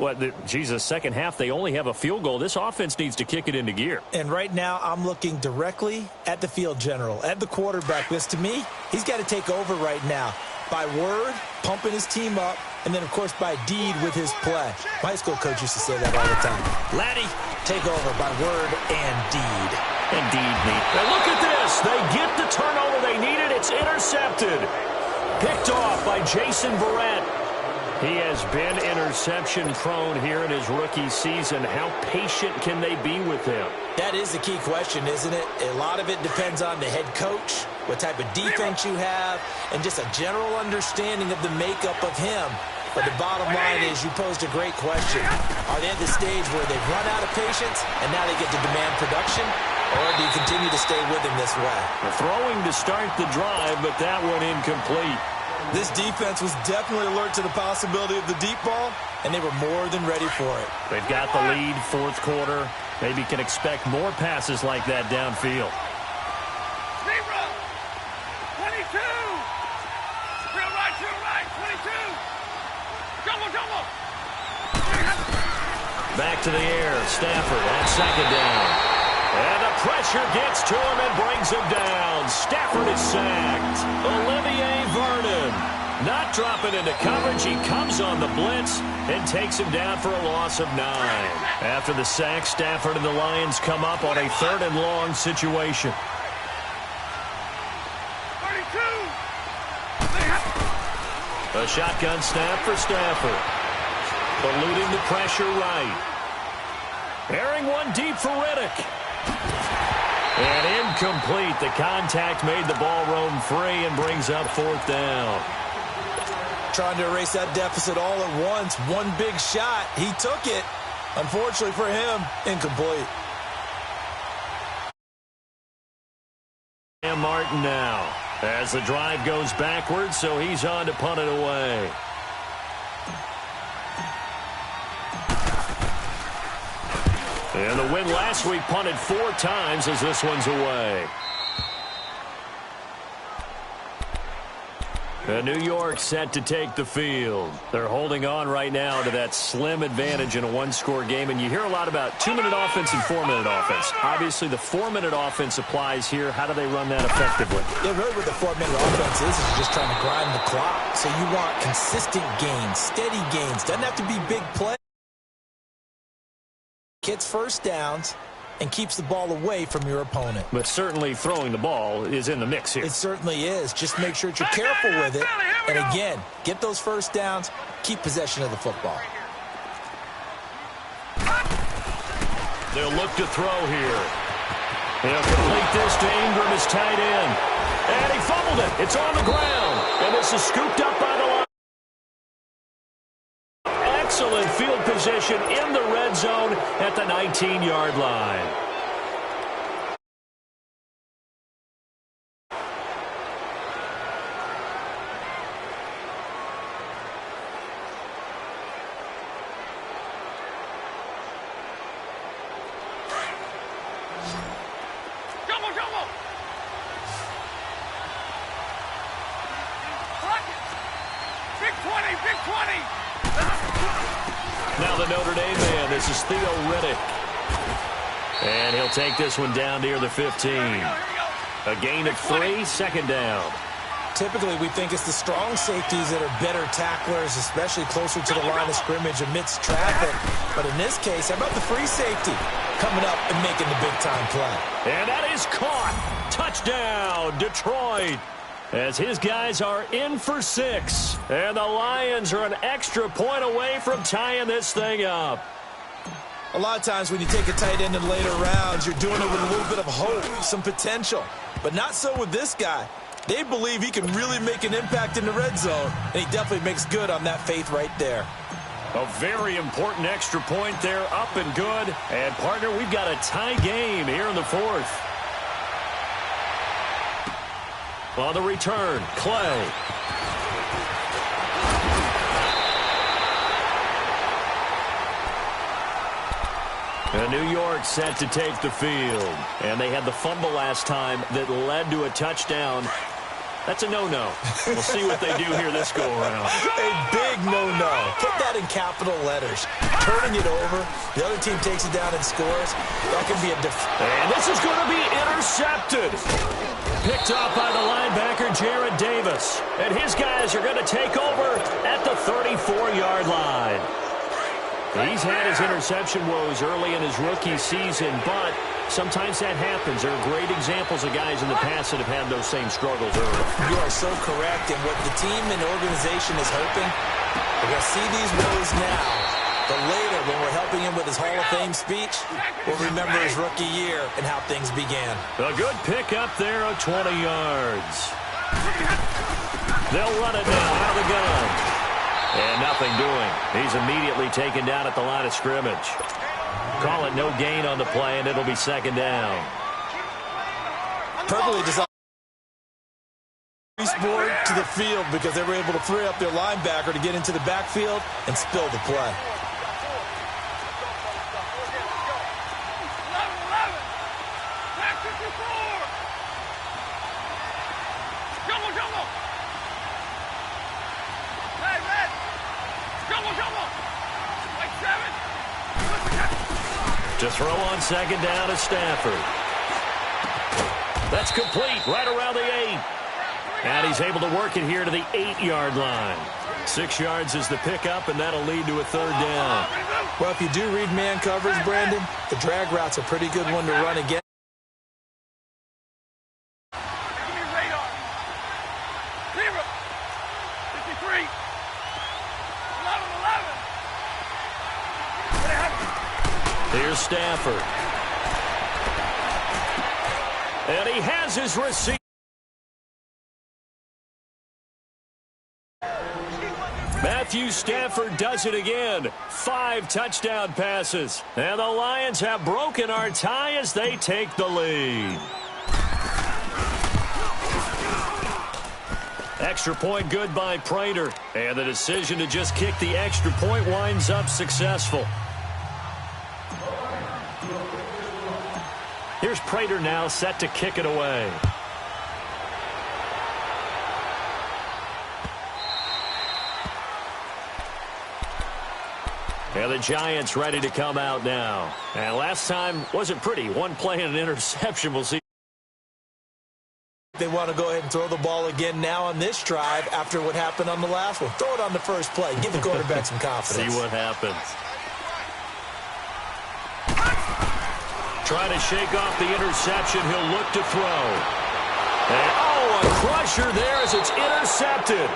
Second half, they only have a field goal. This offense needs to kick it into gear. And right now, I'm looking directly at the field general, at the quarterback. Because to me, he's got to take over right now. By word, pumping his team up, and then, of course, by deed with his play. My high school coach used to say that all the time. Laddie, take over by word and deed. Indeed, Nate. Now look at this. They get the turnover they needed. It's intercepted. Picked off by Jason Barrett. He has been interception prone here in his rookie season. How patient can they be with him? That is the key question, isn't it? A lot of it depends on the head coach, what type of defense you have, and just a general understanding of the makeup of him. But the bottom line is you posed a great question. Are they at the stage where they've run out of patience and now they get to demand production? Or do you continue to stay with him this way? The throwing to start the drive, but that one incomplete. This defense was definitely alert to the possibility of the deep ball, and they were more than ready for it. They've got the lead, fourth quarter. Maybe can expect more passes like that downfield. 22. Real right, 22. Double. Back to the air. Stafford at second down. And the pressure gets to him and brings him down. Stafford is sacked. Olivier Vernon not dropping into coverage. He comes on the blitz and takes him down for a loss of 9. After the sack, Stafford and the Lions come up on a 3rd and long situation. 32. A shotgun snap for Stafford. Eluding the pressure right. Airing one deep for Riddick. And incomplete. The contact made the ball roam free and brings up 4th down. Trying to erase that deficit all at once. One big shot. He took it. Unfortunately for him, incomplete. And Martin now as the drive goes backwards, so he's on to punt it away. And the win last week punted 4 times as this one's away. And New York set to take the field. They're holding on right now to that slim advantage in a one-score game. And you hear a lot about 2-minute offense and 4-minute offense. Obviously, the 4-minute offense applies here. How do they run that effectively? Yeah, really what the 4-minute offense is you're just trying to grind the clock. So you want consistent gains, steady gains. Doesn't have to be big play. Gets first downs and keeps the ball away from your opponent. But certainly throwing the ball is in the mix here. It certainly is. Just make sure that you're careful with it. And again, get those first downs, keep possession of the football. They'll look to throw here. He'll complete this to Ingram, his tight end. And he fumbled it. It's on the ground. And this is scooped up by the line. Excellent field position in the red zone at the 19-yard line. Double. Big 20. Now the Notre Dame man, this is Theo Riddick. And he'll take this one down near the 15. A gain of 3, second down. Typically, we think it's the strong safeties that are better tacklers, especially closer to the line of scrimmage amidst traffic. But in this case, how about the free safety coming up and making the big-time play? And that is caught. Touchdown, Detroit. As his guys are in for 6. And the Lions are an extra point away from tying this thing up. A lot of times when you take a tight end in later rounds, you're doing it with a little bit of hope, some potential. But not so with this guy. They believe he can really make an impact in the red zone, and he definitely makes good on that faith right there. A very important extra point there, up and good. And, partner, we've got a tie game here in the 4th. On the return, Clay. And New York set to take the field. And they had the fumble last time that led to a touchdown. That's a no-no. We'll see what they do here this go-around. A big no-no. Put that in capital letters. Turning it over, the other team takes it down and scores. That can be a And this is going to be intercepted. Picked off by the linebacker, Jared Davis. And his guys are going to take over at the 34-yard line. He's had his interception woes early in his rookie season, but sometimes that happens. There are great examples of guys in the past that have had those same struggles early. You are so correct, and what the team and organization is hoping, We're going to see these woes now. But later, when we're helping him with his Hall of Fame speech, we'll remember his rookie year and how things began. A good pick up there of 20 yards. They'll run it now out of the gun. And nothing doing. He's immediately taken down at the line of scrimmage. Call it no gain on the play, and it'll be second down. Perfectly designed. Board to the field because they were able to free up their linebacker to get into the backfield and spill the play. To throw on second down is Stafford. That's complete right around the 8. And he's able to work it here to the 8-yard line. 6 yards is the pickup, and that'll lead to a third down. Well, if you do read man coverage, Brandon, the drag route's a pretty good one to run again. Here's Stafford. And he has his receiver. Matthew Stafford does it again. 5 touchdown passes. And the Lions have broken our tie as they take the lead. Extra point good by Prater. And the decision to just kick the extra point winds up successful. Here's Prater now set to kick it away. And the Giants ready to come out now. And last time wasn't pretty. One play and an interception. We'll see. They want to go ahead and throw the ball again now on this drive after what happened on the last one. Throw it on the first play. Give the quarterback some confidence. See what happens. Trying to shake off the interception. He'll look to throw. And, a crusher there as it's intercepted.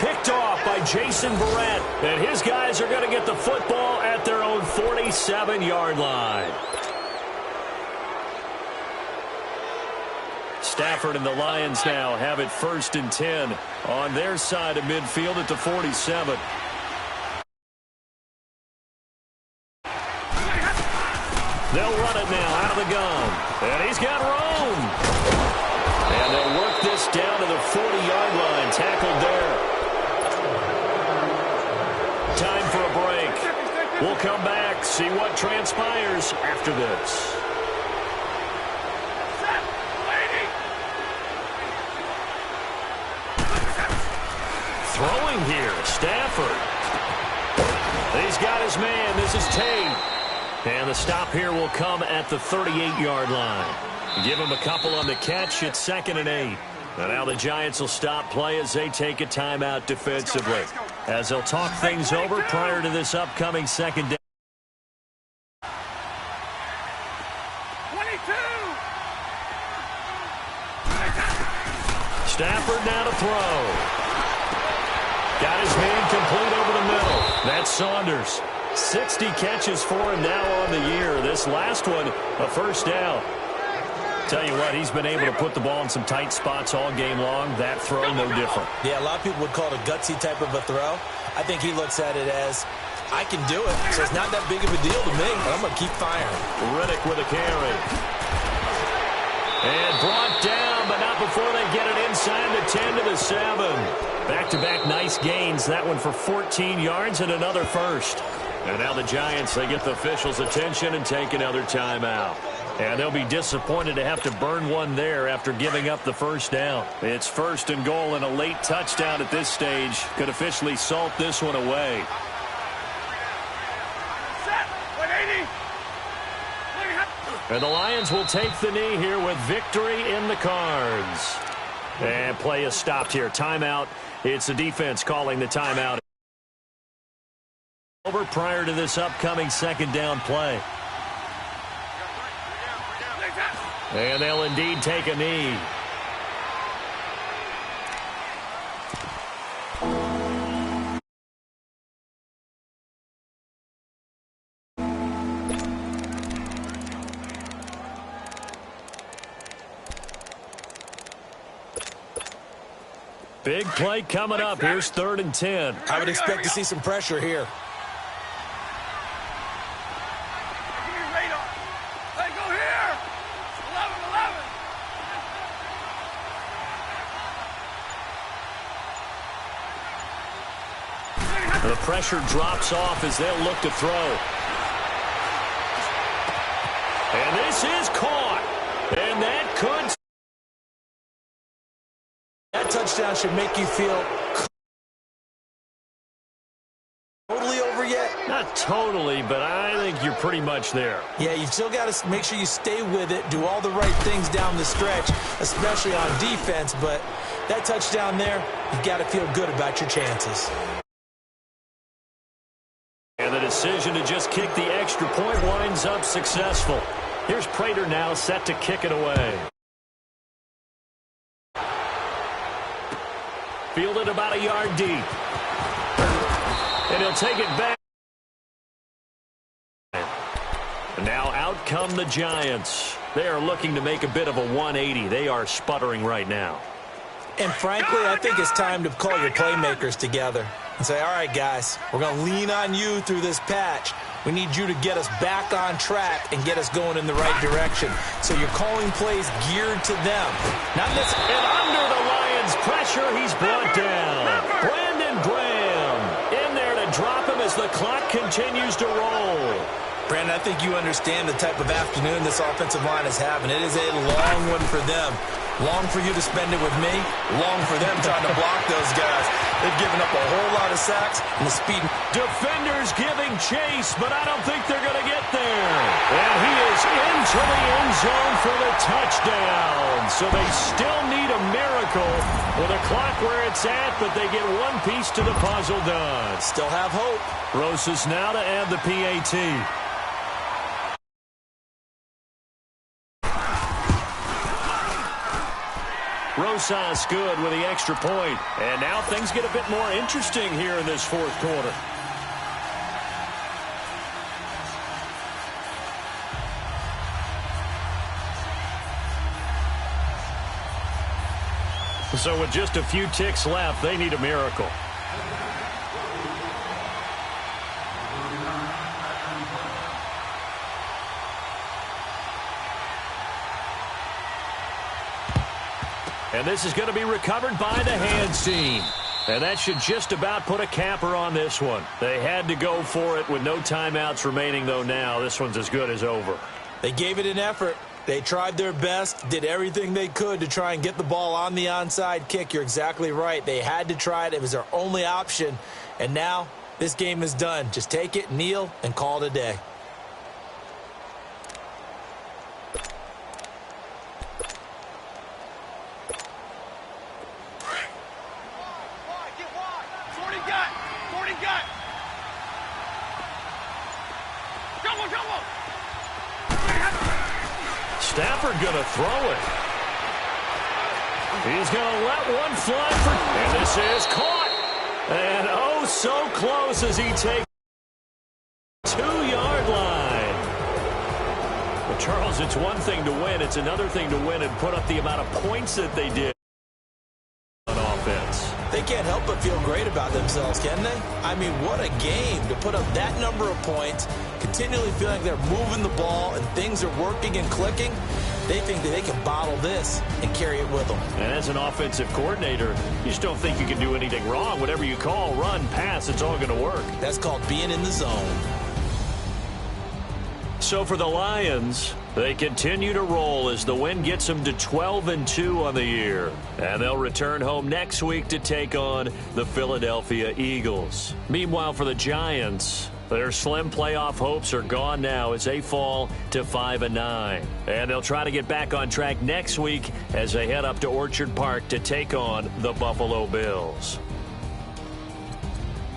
Picked off by Jason Barrett. And his guys are going to get the football at their own 47-yard line. Stafford and the Lions now have it 1st and 10 on their side of midfield at the 47. They'll run it now out of the gun. And he's got room. And they'll work this down to the 40-yard line. Tackled there. Time for a break. We'll come back, see what transpires after this. Throwing here, Stafford. He's got his man. This is Tate. And the stop here will come at the 38-yard line. Give him a couple on the catch. It's 2nd and 8. And now the Giants will stop play as they take a timeout defensively. As they'll talk things over prior to this upcoming second down. 22. Stafford now to throw. Got his man complete over the middle. That's Saunders. 60 catches for him now on the year. This last one, a first down. Tell you what, he's been able to put the ball in some tight spots all game long. That throw, no different. Yeah, a lot of people would call it a gutsy type of a throw. I think he looks at it as, I can do it, so it's not that big of a deal to me, but I'm going to keep firing. Riddick with a carry. And brought down, but not before they get it inside the 10 to the 7. Back-to-back nice gains. That one for 14 yards and another first. And now the Giants, they get the officials' attention and take another timeout. And they'll be disappointed to have to burn one there after giving up the first down. It's 1st and goal, and a late touchdown at this stage could officially salt this one away. And the Lions will take the knee here with victory in the cards. And play is stopped here. Timeout. It's the defense calling the timeout. Over prior to this upcoming second down play. And they'll indeed take a knee. Big play coming up. Here's 3rd and 10. I would expect to see some pressure here. Give me radar. Hey, go here. 11-11. The pressure drops off as they'll look to throw. And this is caught. And that could... That touchdown should make you feel totally over yet. Not totally, but I think you're pretty much there. Yeah, you've still got to make sure you stay with it, do all the right things down the stretch, especially on defense. But that touchdown there, you've got to feel good about your chances. And the decision to just kick the extra point winds up successful. Here's Prater now set to kick it away. Fielded about a yard deep. And he'll take it back. And now out come the Giants. They are looking to make a bit of a 180. They are sputtering right now. And frankly, I think it's time to call your playmakers together and say, all right, guys, we're going to lean on you through this patch. We need you to get us back on track and get us going in the right direction. So you're calling plays geared to them. Not this. And under the Lions' pressure, he's brought down. Brandon Graham in there to drop him as the clock continues to roll. Brandon, I think you understand the type of afternoon this offensive line is having. It is a long one for them. Long for you to spend it with me. Long for them trying to block those guys. They've given up a whole lot of sacks and the speed. Defenders giving chase, but I don't think they're going to get there. And he is into the end zone for the touchdown. So they still need a miracle with a clock where it's at, but they get one piece to the puzzle done. Still have hope. Rosas now to add the PAT. Rosas good with the extra point. And now things get a bit more interesting here in this 4th quarter. So with just a few ticks left, they need a miracle. And this is going to be recovered by the hands team. And that should just about put a capper on this one. They had to go for it with no timeouts remaining, though now. This one's as good as over. They gave it an effort. They tried their best, did everything they could to try and get the ball on the onside kick. You're exactly right. They had to try it. It was their only option. And now this game is done. Just take it, kneel, and call it a day. Stafford going to throw it. He's going to let one fly for... And this is caught. And oh, so close as he takes 2-yard line. But Charles, it's one thing to win. It's another thing to win and put up the amount of points that they did on offense. They can't help but feel great about themselves, can they? I mean, what a game to put up that number of points, continually feeling like they're moving the ball and things are working and clicking. They think that they can bottle this and carry it with them. And as an offensive coordinator, you just don't think you can do anything wrong. Whatever you call, run, pass, it's all going to work. That's called being in the zone. So for the Lions, they continue to roll as the win gets them to 12-2 on the year. And they'll return home next week to take on the Philadelphia Eagles. Meanwhile, for the Giants, their slim playoff hopes are gone now as they fall to 5-9. And they'll try to get back on track next week as they head up to Orchard Park to take on the Buffalo Bills.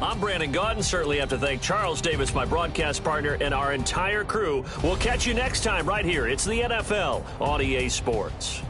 I'm Brandon Gaudin. Certainly have to thank Charles Davis, my broadcast partner, and our entire crew. We'll catch you next time right here. It's the NFL on EA Sports.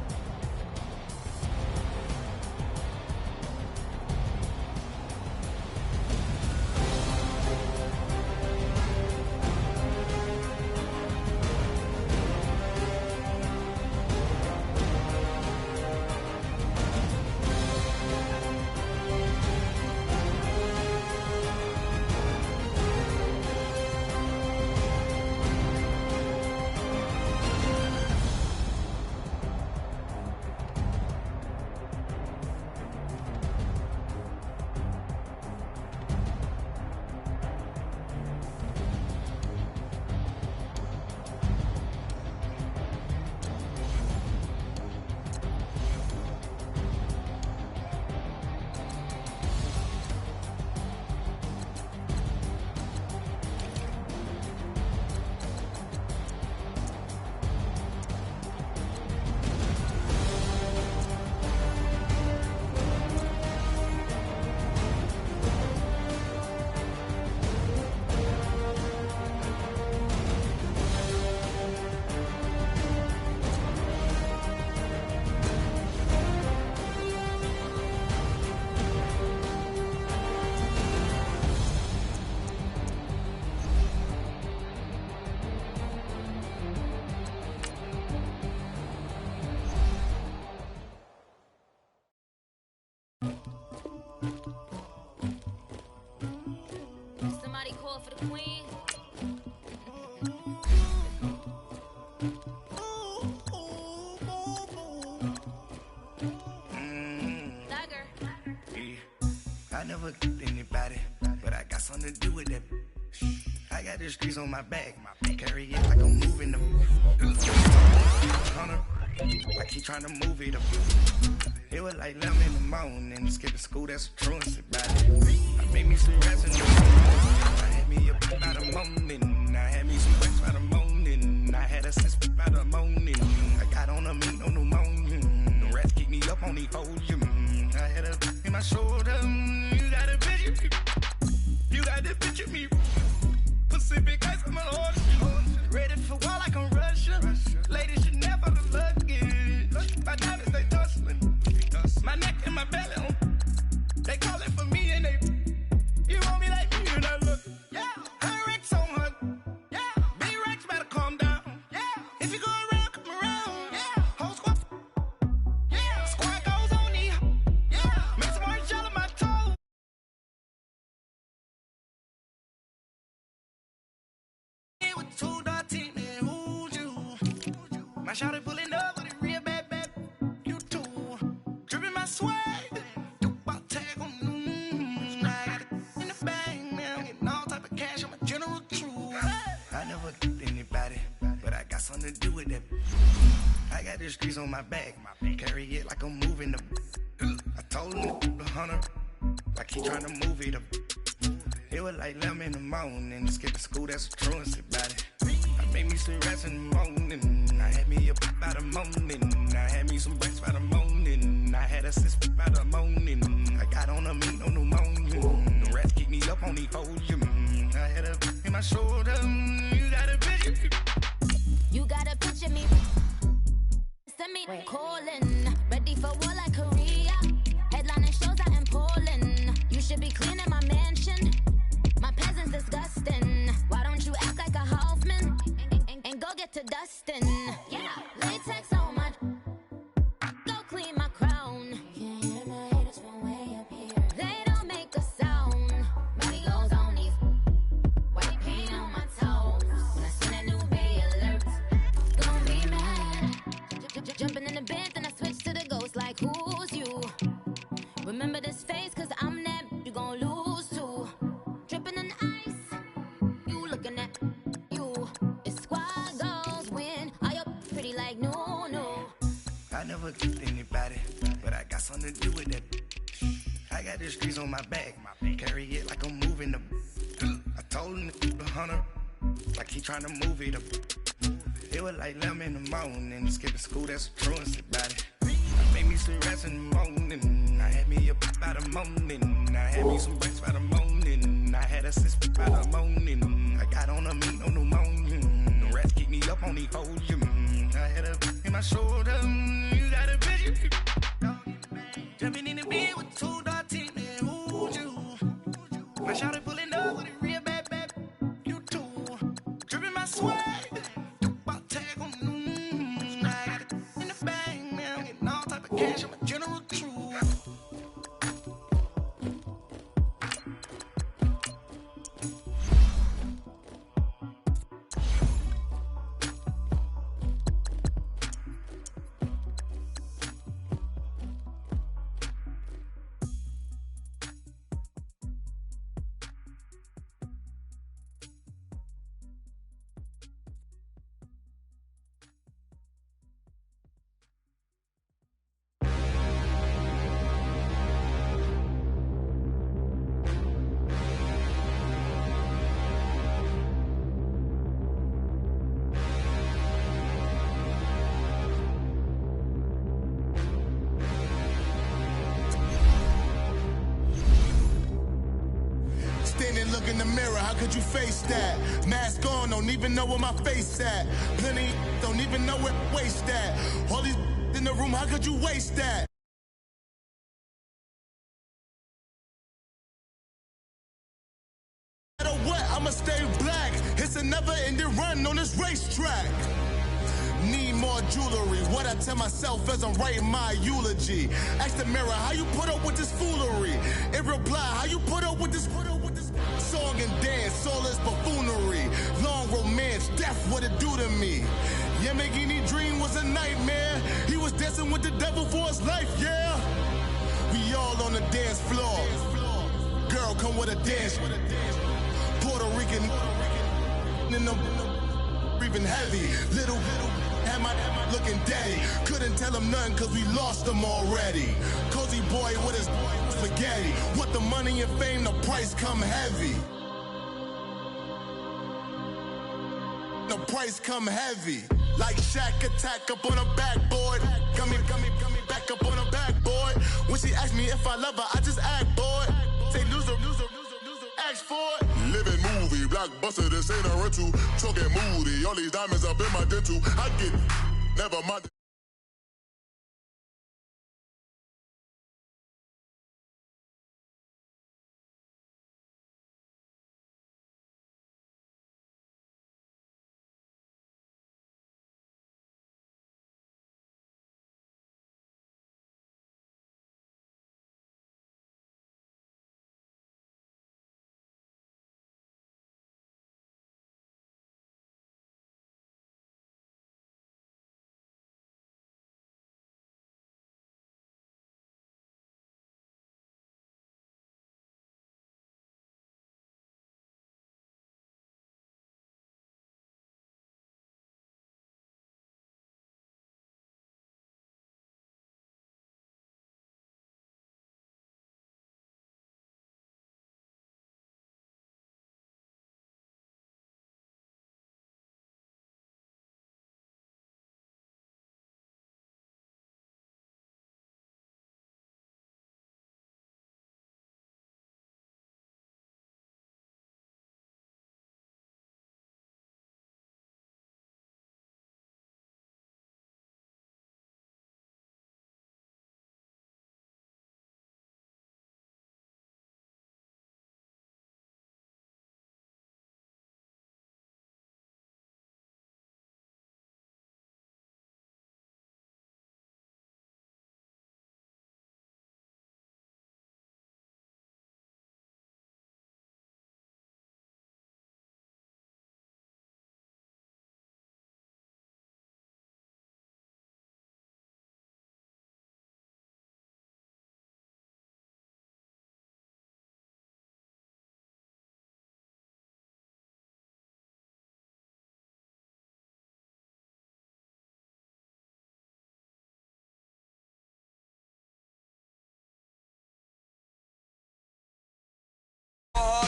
for the queen. I never killed anybody, but I got something to do with that. I got the streets on my back, carry it like I'm moving them. I keep trying to move it up. It was like 11 in the morning, skipping school, that's a truancy about it. I made me some rest in the morning. I had me up by the morning. I had me some breakfast by the morning. I had a six by the morning. I got on a mint on the morning. The rats keep me up on the podium. I had a in my shoulder. You got a picture. You got the picture me. Pacific ice on my horse. Ready for war like I'm Russia. Ladies should never the luggage. My diamonds they tussling. My neck and my belly on. They call it for me and they. You want me like me and I look. Yeah. Her Rex on her. Yeah. B-Rex better calm down. Yeah. If you go around, come around. Yeah. Whole squad. Yeah. Squad goes on the. Yeah. Make some orange gel on my toe. With 2 dark teeth, man, who's you? My shawty pulling up with a real bad. You too. Dripping my swag. You about tag on. I got it in the bag, man. I'm getting all type of cash. I'm a general true. I never killed anybody, but I got something to do with that. I got the streets on my back, carry it like I'm moving them. I told him the hunter, I keep trying to move it up. It was like 11 in the morning, skipping school, that's a truancy about it. I made me some rest in the morning. I had me up by the morning. I had me some breakfast by the morning. I had a six by the morning. I got on a mint on the morning. The rats keep me up on the podium. I had a in my shoulder. You got a picture. You got a picture me. Send me calling. Ready for war like Korea. Headlining shows out in Poland. You should be cleaning my mansion. My peasants disgusting. Why don't you act like a Hoffman and go get to dustin'? Yeah, latex on my. Go clean my crown. Can't hear my haters from way up here. They don't make a sound. Body goes on these. White paint on my toes. When I seen that new Bay alert, gonna be mad. Jumping in the bed, then I switch to the ghost like who's you? Remember this face, cause I'm that you gon' lose too. Dripping in ice, you looking at you. It's squad goals win. Are you pretty like no? I never killed anybody, but I got something to do with that. I got the streets on my back, carry it like I'm moving them. I told him the hunter, I keep trying to move it up. It was like 11 in the morning, skipping school, that's a truancy about it. I made me some rest in the morning. I had me up by the morning. I had me some breakfast by the morning. I had a six by the morning. I got on a mint on the morning. The rats keep me up on the podium. I had a in my shoulder. You got a picture. Jumping in the bed with 2 dark teeth, man, who's you? My shawty pulling up with a real bad. You too. Dripping my swag. Cash, I'm a general true. Look in the mirror, how could you face that? Mask on, don't even know where my face at. Plenty don't even know where waste at. All these in the room, how could you waste that? No matter what, I'ma stay black. It's a never-ending run on this racetrack. Need more jewelry. What I tell myself as I'm writing my eulogy. Ask the mirror, how you put up with this foolery? It reply, how you put up with this song and dance, all is what it do to me. Yamagini dream was a nightmare. He was dancing with the devil for his life, yeah. We all on the dance floor. Girl, come with a dance. Puerto Rican in the breathing heavy. Little had my looking daddy. Couldn't tell him nothing cause we lost him already. Cozy boy with his spaghetti. With the money and fame, the price come heavy. The price come heavy. Like Shaq attack up on a backboard. Got me back up on a backboard. When she asked me if I love her, I just act bored. Say loser, ask for it. Living movie, blockbuster, this ain't a rental. Choking moody, all these diamonds up in my dental. I get, never mind.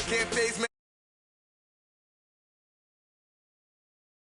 Can't face me.